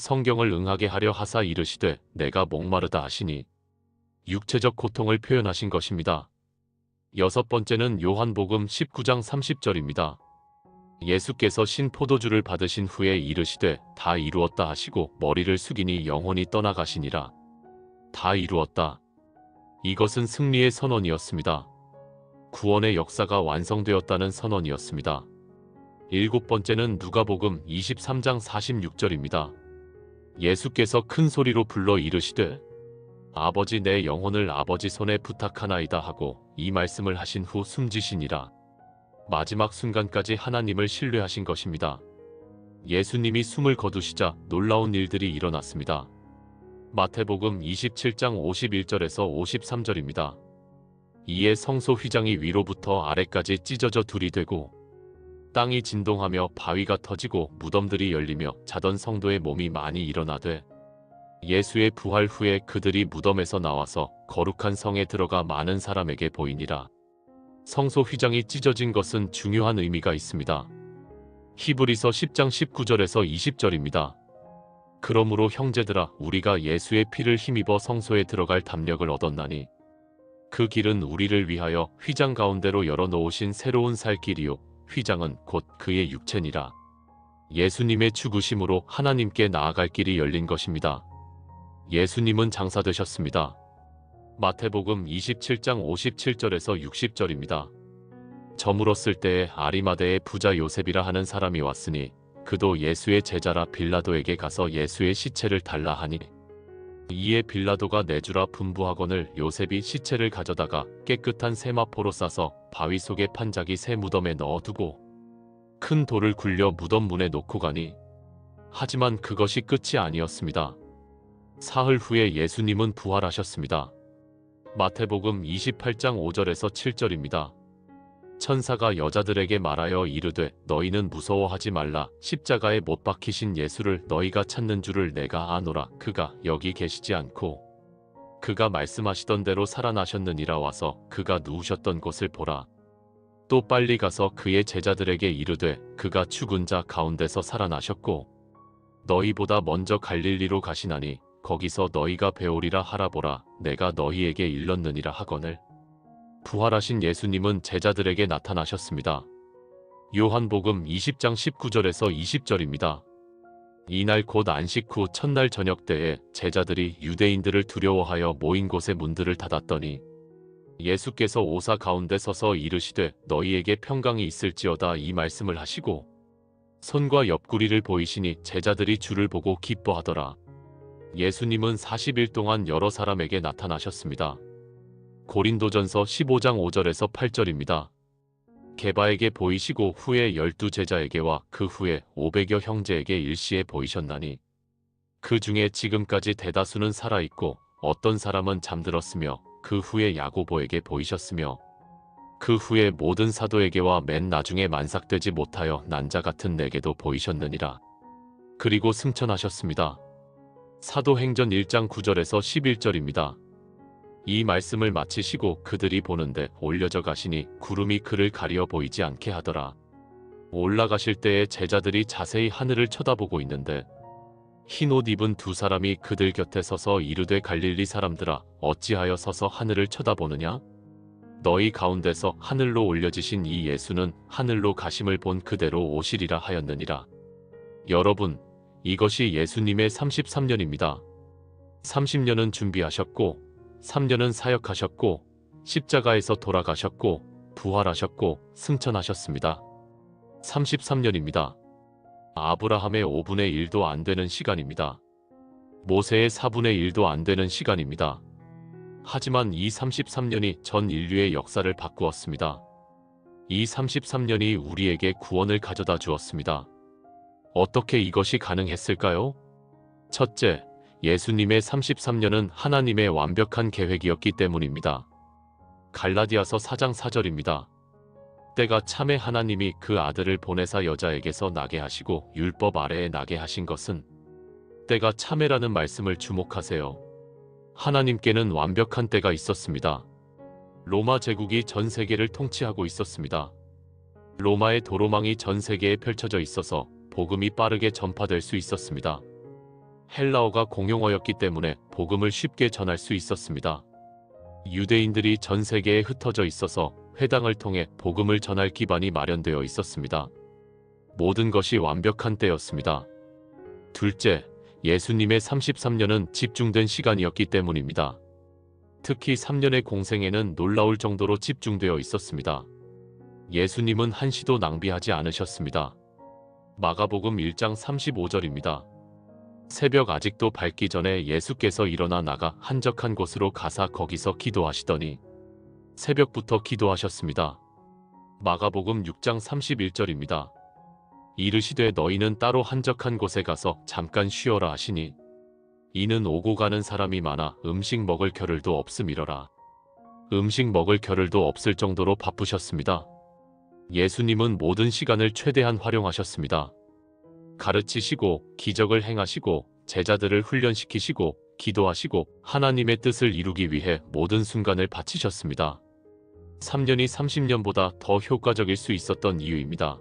성경을 응하게 하려 하사 이르시되 내가 목마르다 하시니 육체적 고통을 표현하신 것입니다. 여섯 번째는 요한복음 19장 30절입니다. 예수께서 신 포도주를 받으신 후에 이르시되 다 이루었다 하시고 머리를 숙이니 영혼이 떠나가시니라. 다 이루었다. 이것은 승리의 선언이었습니다. 구원의 역사가 완성되었다는 선언이었습니다. 일곱 번째는 누가복음 23장 46절입니다. 예수께서 큰 소리로 불러 이르시되 아버지 내 영혼을 아버지 손에 부탁하나이다 하고 이 말씀을 하신 후 숨지시니라. 마지막 순간까지 하나님을 신뢰하신 것입니다. 예수님이 숨을 거두시자 놀라운 일들이 일어났습니다. 마태복음 27장 51절에서 53절입니다. 이에 성소 휘장이 위로부터 아래까지 찢어져 둘이 되고 땅이 진동하며 바위가 터지고 무덤들이 열리며 자던 성도의 몸이 많이 일어나되 예수의 부활 후에 그들이 무덤에서 나와서 거룩한 성에 들어가 많은 사람에게 보이니라. 성소 휘장이 찢어진 것은 중요한 의미가 있습니다. 히브리서 10장 19절에서 20절입니다. 그러므로 형제들아 우리가 예수의 피를 힘입어 성소에 들어갈 담력을 얻었나니 그 길은 우리를 위하여 휘장 가운데로 열어놓으신 새로운 살 길이요 휘장은 곧 그의 육체니라. 예수님의 죽으심으로 하나님께 나아갈 길이 열린 것입니다. 예수님은 장사되셨습니다. 마태복음 27장 57절에서 60절입니다. 저물었을 때에 아리마대의 부자 요셉이라 하는 사람이 왔으니 그도 예수의 제자라 빌라도에게 가서 예수의 시체를 달라 하니 이에 빌라도가 내주라 분부하거늘 요셉이 시체를 가져다가 깨끗한 세마포로 싸서 바위 속에 판자기 새 무덤에 넣어두고 큰 돌을 굴려 무덤 문에 놓고 가니 하지만 그것이 끝이 아니었습니다. 사흘 후에 예수님은 부활하셨습니다. 마태복음 28장 5절에서 7절입니다. 천사가 여자들에게 말하여 이르되 너희는 무서워하지 말라. 십자가에 못 박히신 예수를 너희가 찾는 줄을 내가 아노라. 그가 여기 계시지 않고 그가 말씀하시던 대로 살아나셨느니라. 와서 그가 누우셨던 곳을 보라. 또 빨리 가서 그의 제자들에게 이르되 그가 죽은 자 가운데서 살아나셨고 너희보다 먼저 갈릴리로 가시나니 거기서 너희가 배우리라 하라보라. 내가 너희에게 일렀느니라 하거늘. 부활하신 예수님은 제자들에게 나타나셨습니다. 요한복음 20장 19절에서 20절입니다. 이날 곧 안식 후 첫날 저녁 때에 제자들이 유대인들을 두려워하여 모인 곳의 문들을 닫았더니 예수께서 오사 가운데 서서 이르시되 너희에게 평강이 있을지어다 이 말씀을 하시고 손과 옆구리를 보이시니 제자들이 주를 보고 기뻐하더라. 예수님은 40일 동안 여러 사람에게 나타나셨습니다. 고린도전서 15장 5절에서 8절입니다. 게바에게 보이시고 후에 12제자에게와 그 후에 500여 형제에게 일시에 보이셨나니 그 중에 지금까지 대다수는 살아있고 어떤 사람은 잠들었으며 그 후에 야고보에게 보이셨으며 그 후에 모든 사도에게와 맨 나중에 만삭되지 못하여 난자 같은 내게도 보이셨느니라. 그리고 승천하셨습니다. 사도행전 1장 9절에서 11절입니다. 이 말씀을 마치시고 그들이 보는데 올려져 가시니 구름이 그를 가리어 보이지 않게 하더라. 올라가실 때에 제자들이 자세히 하늘을 쳐다보고 있는데 흰 옷 입은 두 사람이 그들 곁에 서서 이르되 갈릴리 사람들아 어찌하여 서서 하늘을 쳐다보느냐? 너희 가운데서 하늘로 올려지신 이 예수는 하늘로 가심을 본 그대로 오시리라 하였느니라. 여러분, 이것이 예수님의 33년입니다. 30년은 준비하셨고 3년은 사역하셨고 십자가에서 돌아가셨고 부활하셨고 승천하셨습니다. 33년입니다. 아브라함의 5분의 1도 안 되는 시간입니다. 모세의 4분의 1도 안 되는 시간입니다. 하지만 이 33년이 전 인류의 역사를 바꾸었습니다. 이 33년이 우리에게 구원을 가져다 주었습니다. 어떻게 이것이 가능했을까요? 첫째, 예수님의 33년은 하나님의 완벽한 계획이었기 때문입니다. 갈라디아서 4장 4절입니다. 때가 참에 하나님이 그 아들을 보내사 여자에게서 나게 하시고 율법 아래에 나게 하신 것은 때가 참에라는 말씀을 주목하세요. 하나님께는 완벽한 때가 있었습니다. 로마 제국이 전 세계를 통치하고 있었습니다. 로마의 도로망이 전 세계에 펼쳐져 있어서 복음이 빠르게 전파될 수 있었습니다. 헬라어가 공용어였기 때문에 복음을 쉽게 전할 수 있었습니다. 유대인들이 전 세계에 흩어져 있어서 회당을 통해 복음을 전할 기반이 마련되어 있었습니다. 모든 것이 완벽한 때였습니다. 둘째, 예수님의 33년은 집중된 시간이었기 때문입니다. 특히 3년의 공생에는 놀라울 정도로 집중되어 있었습니다. 예수님은 한시도 낭비하지 않으셨습니다. 마가복음 1장 35절입니다. 새벽 아직도 밝기 전에 예수께서 일어나 나가 한적한 곳으로 가사 거기서 기도하시더니 새벽부터 기도하셨습니다. 마가복음 6장 31절입니다. 이르시되 너희는 따로 한적한 곳에 가서 잠깐 쉬어라 하시니 이는 오고 가는 사람이 많아 음식 먹을 겨를도 없음이러라. 음식 먹을 겨를도 없을 정도로 바쁘셨습니다. 예수님은 모든 시간을 최대한 활용하셨습니다. 가르치시고 기적을 행하시고 제자들을 훈련시키시고 기도하시고 하나님의 뜻을 이루기 위해 모든 순간을 바치셨습니다. 3년이 30년보다 더 효과적일 수 있었던 이유입니다.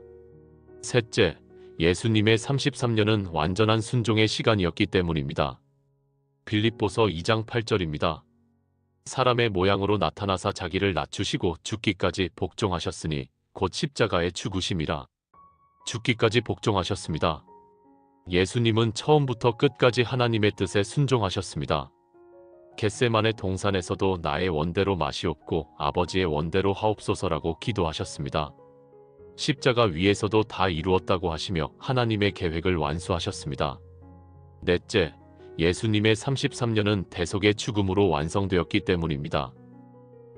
셋째, 예수님의 33년은 완전한 순종의 시간이었기 때문입니다. 빌립보서 2장 8절입니다. 사람의 모양으로 나타나사 자기를 낮추시고 죽기까지 복종하셨으니 곧 십자가의 죽으심이라. 죽기까지 복종하셨습니다. 예수님은 처음부터 끝까지 하나님의 뜻에 순종하셨습니다. 겟세마네 동산에서도 나의 원대로 마시옵고 아버지의 원대로 하옵소서라고 기도하셨습니다. 십자가 위에서도 다 이루었다고 하시며 하나님의 계획을 완수하셨습니다. 넷째, 예수님의 33년은 대속의 죽음으로 완성되었기 때문입니다.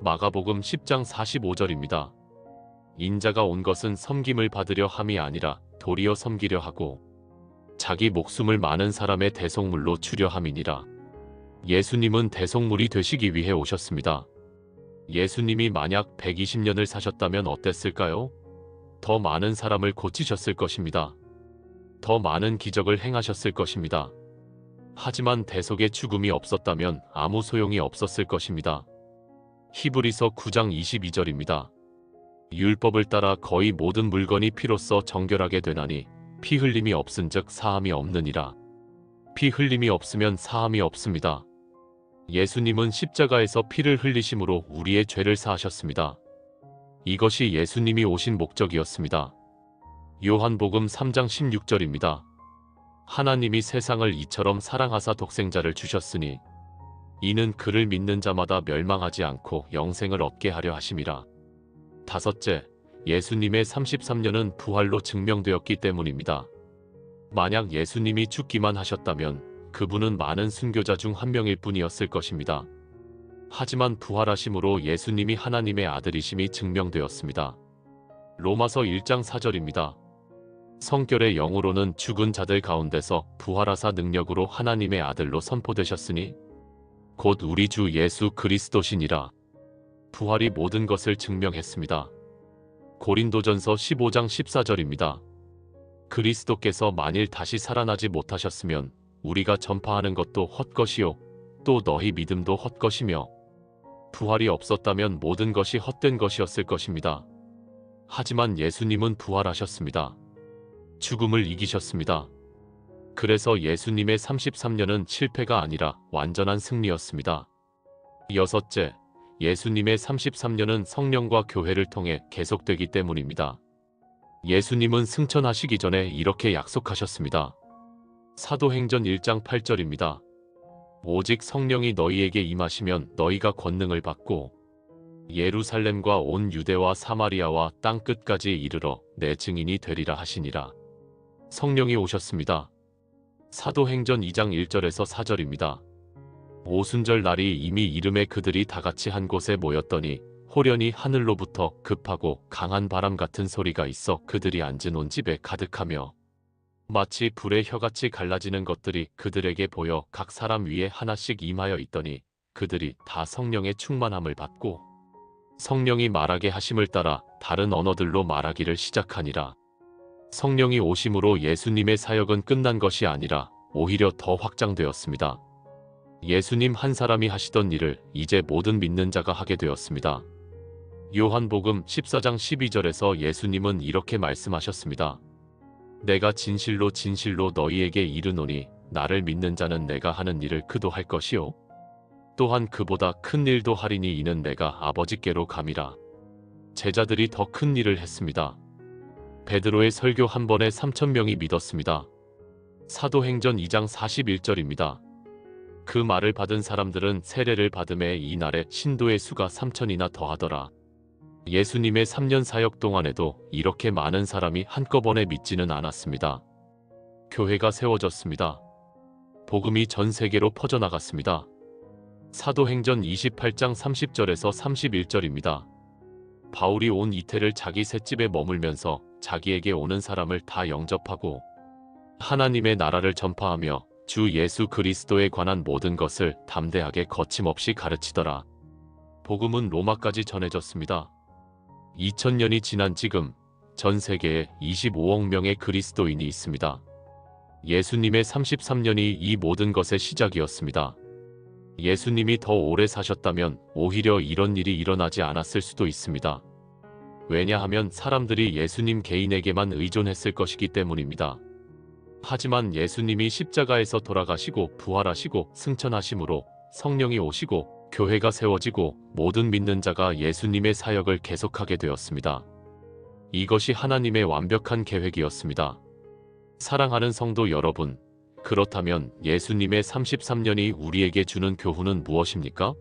마가복음 10장 45절입니다. 인자가 온 것은 섬김을 받으려 함이 아니라 도리어 섬기려 하고 자기 목숨을 많은 사람의 대속물로 주려 함이니라. 예수님은 대속물이 되시기 위해 오셨습니다. 예수님이 만약 120년을 사셨다면 어땠을까요? 더 많은 사람을 고치셨을 것입니다. 더 많은 기적을 행하셨을 것입니다. 하지만 대속의 죽음이 없었다면 아무 소용이 없었을 것입니다. 히브리서 9장 22절입니다. 율법을 따라 거의 모든 물건이 피로써 정결하게 되나니 피 흘림이 없은즉 사함이 없느니라. 피 흘림이 없으면 사함이 없습니다. 예수님은 십자가에서 피를 흘리심으로 우리의 죄를 사하셨습니다. 이것이 예수님이 오신 목적이었습니다. 요한복음 3장 16절입니다. 하나님이 세상을 이처럼 사랑하사 독생자를 주셨으니 이는 그를 믿는 자마다 멸망하지 않고 영생을 얻게 하려 하심이라. 다섯째, 예수님의 33년은 부활로 증명되었기 때문입니다. 만약 예수님이 죽기만 하셨다면 그분은 많은 순교자 중 한 명일 뿐이었을 것입니다. 하지만 부활하심으로 예수님이 하나님의 아들이심이 증명되었습니다. 로마서 1장 4절입니다. 성결의 영으로는 죽은 자들 가운데서 부활하사 능력으로 하나님의 아들로 선포되셨으니 곧 우리 주 예수 그리스도시니라. 부활이 모든 것을 증명했습니다. 고린도전서 15장 14절입니다. 그리스도께서 만일 다시 살아나지 못하셨으면 우리가 전파하는 것도 헛것이요 또 너희 믿음도 헛것이며 부활이 없었다면 모든 것이 헛된 것이었을 것입니다. 하지만 예수님은 부활하셨습니다. 죽음을 이기셨습니다. 그래서 예수님의 33년은 실패가 아니라 완전한 승리였습니다. 여섯째, 예수님의 33년은 성령과 교회를 통해 계속되기 때문입니다. 예수님은 승천하시기 전에 이렇게 약속하셨습니다. 사도행전 1장 8절입니다. 오직 성령이 너희에게 임하시면 너희가 권능을 받고 예루살렘과 온 유대와 사마리아와 땅 끝까지 이르러 내 증인이 되리라 하시니라. 성령이 오셨습니다. 사도행전 2장 1절에서 4절입니다. 오순절 날이 이미 이름에 그들이 다같이 한 곳에 모였더니 호련히 하늘로부터 급하고 강한 바람 같은 소리가 있어 그들이 앉은 온 집에 가득하며 마치 불의 혀같이 갈라지는 것들이 그들에게 보여 각 사람 위에 하나씩 임하여 있더니 그들이 다 성령의 충만함을 받고 성령이 말하게 하심을 따라 다른 언어들로 말하기를 시작하니라. 성령이 오심으로 예수님의 사역은 끝난 것이 아니라 오히려 더 확장되었습니다. 예수님 한 사람이 하시던 일을 이제 모든 믿는 자가 하게 되었습니다. 요한복음 14장 12절에서 예수님은 이렇게 말씀하셨습니다. 내가 진실로 진실로 너희에게 이르노니 나를 믿는 자는 내가 하는 일을 그도 할 것이요 또한 그보다 큰 일도 하리니 이는 내가 아버지께로 감이라. 제자들이 더 큰 일을 했습니다. 베드로의 설교 한 번에 3,000명이 믿었습니다. 사도행전 2장 41절입니다. 그 말을 받은 사람들은 세례를 받음에 이날에 신도의 수가 3,000이나 더하더라. 예수님의 3년 사역 동안에도 이렇게 많은 사람이 한꺼번에 믿지는 않았습니다. 교회가 세워졌습니다. 복음이 전 세계로 퍼져나갔습니다. 사도행전 28장 30절에서 31절입니다. 바울이 온 이태를 자기 셋집에 머물면서 자기에게 오는 사람을 다 영접하고 하나님의 나라를 전파하며 주 예수 그리스도에 관한 모든 것을 담대하게 거침없이 가르치더라. 복음은 로마까지 전해졌습니다. 2000년이 지난 지금 전 세계에 25억 명의 그리스도인이 있습니다. 예수님의 33년이 이 모든 것의 시작이었습니다. 예수님이 더 오래 사셨다면 오히려 이런 일이 일어나지 않았을 수도 있습니다. 왜냐하면 사람들이 예수님 개인에게만 의존했을 것이기 때문입니다. 하지만 예수님이 십자가에서 돌아가시고 부활하시고 승천하심으로 성령이 오시고 교회가 세워지고 모든 믿는 자가 예수님의 사역을 계속하게 되었습니다. 이것이 하나님의 완벽한 계획이었습니다. 사랑하는 성도 여러분, 그렇다면 예수님의 33년이 우리에게 주는 교훈은 무엇입니까?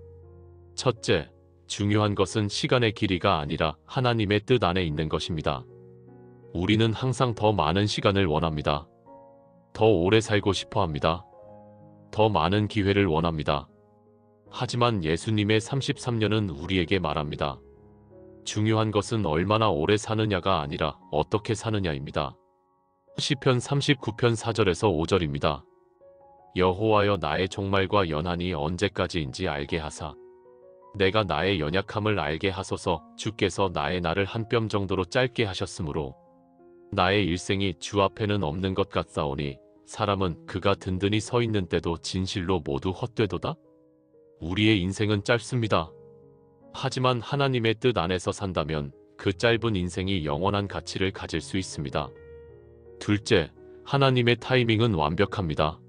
첫째, 중요한 것은 시간의 길이가 아니라 하나님의 뜻 안에 있는 것입니다. 우리는 항상 더 많은 시간을 원합니다. 더 오래 살고 싶어 합니다. 더 많은 기회를 원합니다. 하지만 예수님의 33년은 우리에게 말합니다. 중요한 것은 얼마나 오래 사느냐가 아니라 어떻게 사느냐입니다. 시편 39편 4절에서 5절입니다. 여호와여 나의 종말과 연한이 언제까지인지 알게 하사 내가 나의 연약함을 알게 하소서. 주께서 나의 날을 한 뼘 정도로 짧게 하셨으므로 나의 일생이 주 앞에는 없는 것 같사오니 사람은 그가 든든히 서 있는 때도 진실로 모두 헛되도다. 우리의 인생은 짧습니다. 하지만 하나님의 뜻 안에서 산다면 그 짧은 인생이 영원한 가치를 가질 수 있습니다. 둘째, 하나님의 타이밍은 완벽합니다.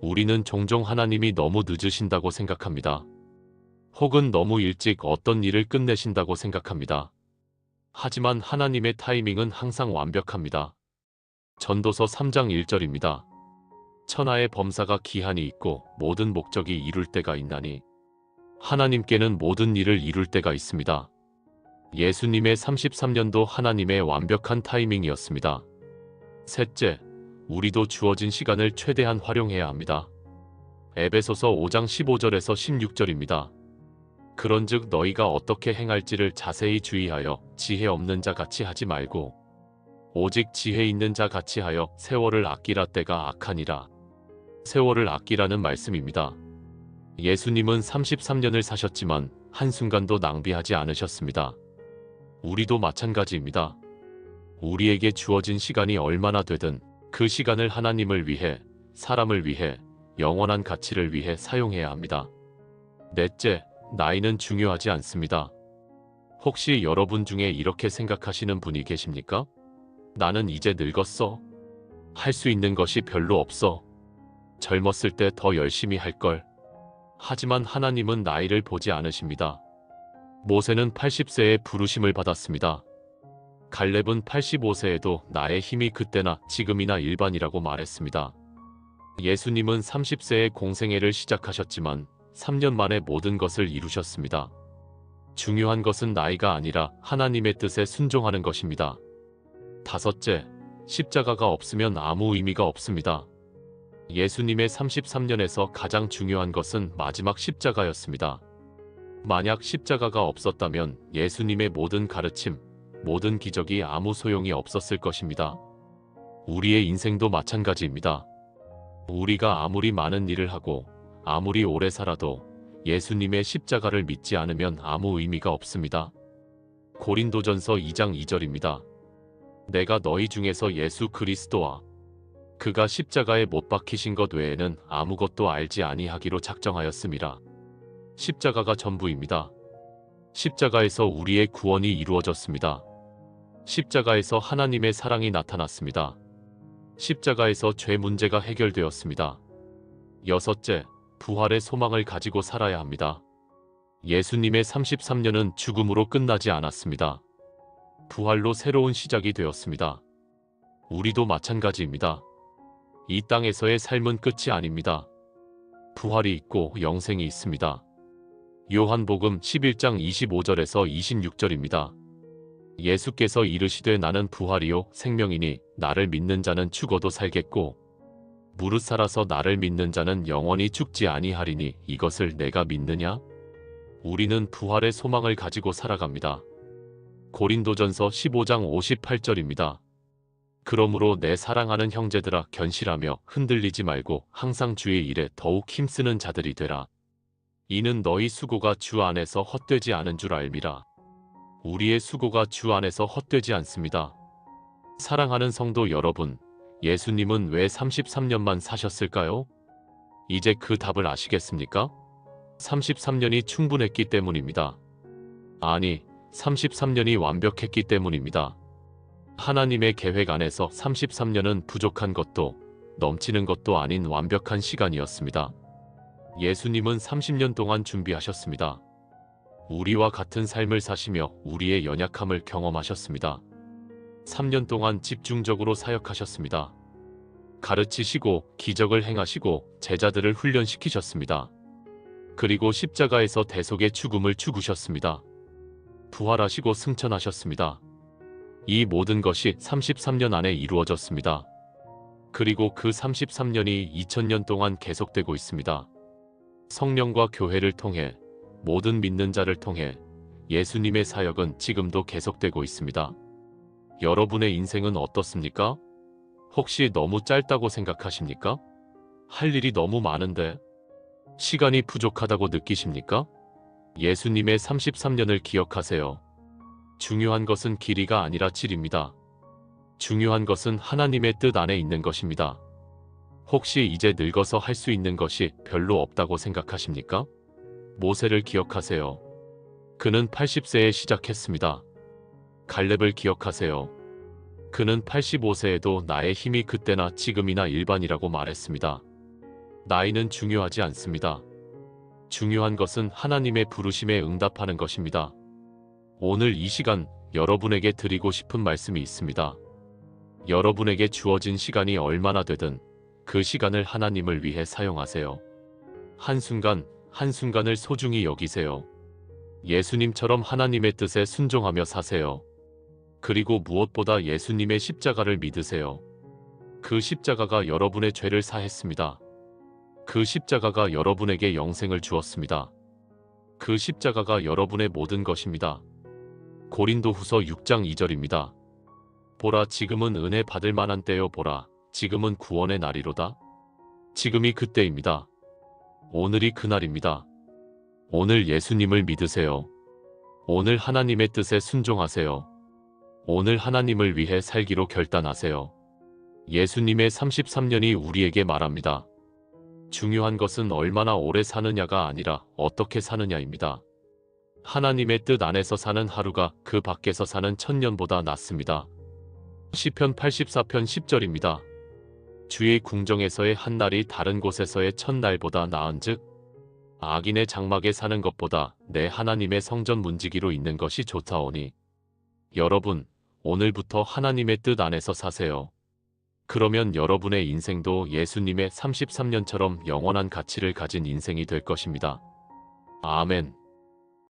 우리는 종종 하나님이 너무 늦으신다고 생각합니다. 혹은 너무 일찍 어떤 일을 끝내신다고 생각합니다. 하지만 하나님의 타이밍은 항상 완벽합니다. 전도서 3장 1절입니다. 천하의 범사가 기한이 있고 모든 목적이 이룰 때가 있나니 하나님께는 모든 일을 이룰 때가 있습니다. 예수님의 33년도 하나님의 완벽한 타이밍이었습니다. 셋째, 우리도 주어진 시간을 최대한 활용해야 합니다. 에베소서 5장 15절에서 16절입니다. 그런즉 너희가 어떻게 행할지를 자세히 주의하여 지혜 없는 자 같이 하지 말고 오직 지혜 있는 자 같이 하여 세월을 아끼라. 때가 악하니라. 세월을 아끼라는 말씀입니다. 예수님은 33년을 사셨지만 한순간도 낭비하지 않으셨습니다. 우리도 마찬가지입니다. 우리에게 주어진 시간이 얼마나 되든 그 시간을 하나님을 위해, 사람을 위해, 영원한 가치를 위해 사용해야 합니다. 넷째, 나이는 중요하지 않습니다. 혹시 여러분 중에 이렇게 생각하시는 분이 계십니까? 나는 이제 늙었어. 할 수 있는 것이 별로 없어. 젊었을 때 더 열심히 할걸. 하지만 하나님은 나이를 보지 않으십니다. 모세는 80세에 부르심을 받았습니다. 갈렙은 85세에도 나의 힘이 그때나 지금이나 일반이라고 말했습니다. 예수님은 30세에 공생애를 시작하셨지만 3년 만에 모든 것을 이루셨습니다. 중요한 것은 나이가 아니라 하나님의 뜻에 순종하는 것입니다. 다섯째, 십자가가 없으면 아무 의미가 없습니다. 예수님의 33년에서 가장 중요한 것은 마지막 십자가였습니다. 만약 십자가가 없었다면 예수님의 모든 가르침, 모든 기적이 아무 소용이 없었을 것입니다. 우리의 인생도 마찬가지입니다. 우리가 아무리 많은 일을 하고 아무리 오래 살아도 예수님의 십자가를 믿지 않으면 아무 의미가 없습니다. 고린도전서 2장 2절입니다. 내가 너희 중에서 예수 그리스도와 그가 십자가에 못 박히신 것 외에는 아무것도 알지 아니하기로 작정하였음이라. 십자가가 전부입니다. 십자가에서 우리의 구원이 이루어졌습니다. 십자가에서 하나님의 사랑이 나타났습니다. 십자가에서 죄 문제가 해결되었습니다. 여섯째, 부활의 소망을 가지고 살아야 합니다. 예수님의 33년은 죽음으로 끝나지 않았습니다. 부활로 새로운 시작이 되었습니다. 우리도 마찬가지입니다. 이 땅에서의 삶은 끝이 아닙니다. 부활이 있고 영생이 있습니다. 요한복음 11장 25절에서 26절입니다. 예수께서 이르시되 나는 부활이요 생명이니 나를 믿는 자는 죽어도 살겠고 무릇 살아서 나를 믿는 자는 영원히 죽지 아니하리니 이것을 내가 믿느냐? 우리는 부활의 소망을 가지고 살아갑니다. 고린도전서 15장 58절입니다. 그러므로 내 사랑하는 형제들아 견실하며 흔들리지 말고 항상 주의 일에 더욱 힘쓰는 자들이 되라. 이는 너희 수고가 주 안에서 헛되지 않은 줄 알미라. 우리의 수고가 주 안에서 헛되지 않습니다. 사랑하는 성도 여러분, 예수님은 왜 33년만 사셨을까요? 이제 그 답을 아시겠습니까? 33년이 충분했기 때문입니다. 아니, 33년이 완벽했기 때문입니다. 하나님의 계획 안에서 33년은 부족한 것도 넘치는 것도 아닌 완벽한 시간이었습니다. 예수님은 30년 동안 준비하셨습니다. 우리와 같은 삶을 사시며 우리의 연약함을 경험하셨습니다. 3년 동안 집중적으로 사역하셨습니다. 가르치시고 기적을 행하시고 제자들을 훈련시키셨습니다. 그리고 십자가에서 대속의 죽음을 죽으셨습니다. 부활하시고 승천하셨습니다. 이 모든 것이 33년 안에 이루어졌습니다. 그리고 그 33년이 2000년 동안 계속되고 있습니다. 성령과 교회를 통해 모든 믿는 자를 통해 예수님의 사역은 지금도 계속되고 있습니다. 여러분의 인생은 어떻습니까? 혹시 너무 짧다고 생각하십니까? 할 일이 너무 많은데 시간이 부족하다고 느끼십니까? 예수님의 33년을 기억하세요. 중요한 것은 길이가 아니라 질입니다. 중요한 것은 하나님의 뜻 안에 있는 것입니다. 혹시 이제 늙어서 할 수 있는 것이 별로 없다고 생각하십니까? 모세를 기억하세요. 그는 80세에 시작했습니다. 갈렙을 기억하세요. 그는 85세에도 나의 힘이 그때나 지금이나 일반이라고 말했습니다. 나이는 중요하지 않습니다. 중요한 것은 하나님의 부르심에 응답하는 것입니다. 오늘 이 시간 여러분에게 드리고 싶은 말씀이 있습니다. 여러분에게 주어진 시간이 얼마나 되든 그 시간을 하나님을 위해 사용하세요. 한순간 한순간을 소중히 여기세요. 예수님처럼 하나님의 뜻에 순종하며 사세요. 그리고 무엇보다 예수님의 십자가를 믿으세요. 그 십자가가 여러분의 죄를 사했습니다. 그 십자가가 여러분에게 영생을 주었습니다. 그 십자가가 여러분의 모든 것입니다. 고린도후서 6장 2절입니다. 보라 지금은 은혜 받을 만한 때요 보라 지금은 구원의 날이로다. 지금이 그때입니다. 오늘이 그날입니다. 오늘 예수님을 믿으세요. 오늘 하나님의 뜻에 순종하세요. 오늘 하나님을 위해 살기로 결단하세요. 예수님의 33년이 우리에게 말합니다. 중요한 것은 얼마나 오래 사느냐가 아니라 어떻게 사느냐입니다. 하나님의 뜻 안에서 사는 하루가 그 밖에서 사는 1000년보다 낫습니다. 시편 84편 10절입니다. 주의 궁정에서의 한 날이 다른 곳에서의 1000날보다 나은즉 악인의 장막에 사는 것보다 내 하나님의 성전 문지기로 있는 것이 좋다오니. 여러분, 오늘부터 하나님의 뜻 안에서 사세요. 그러면 여러분의 인생도 예수님의 33년처럼 영원한 가치를 가진 인생이 될 것입니다. 아멘.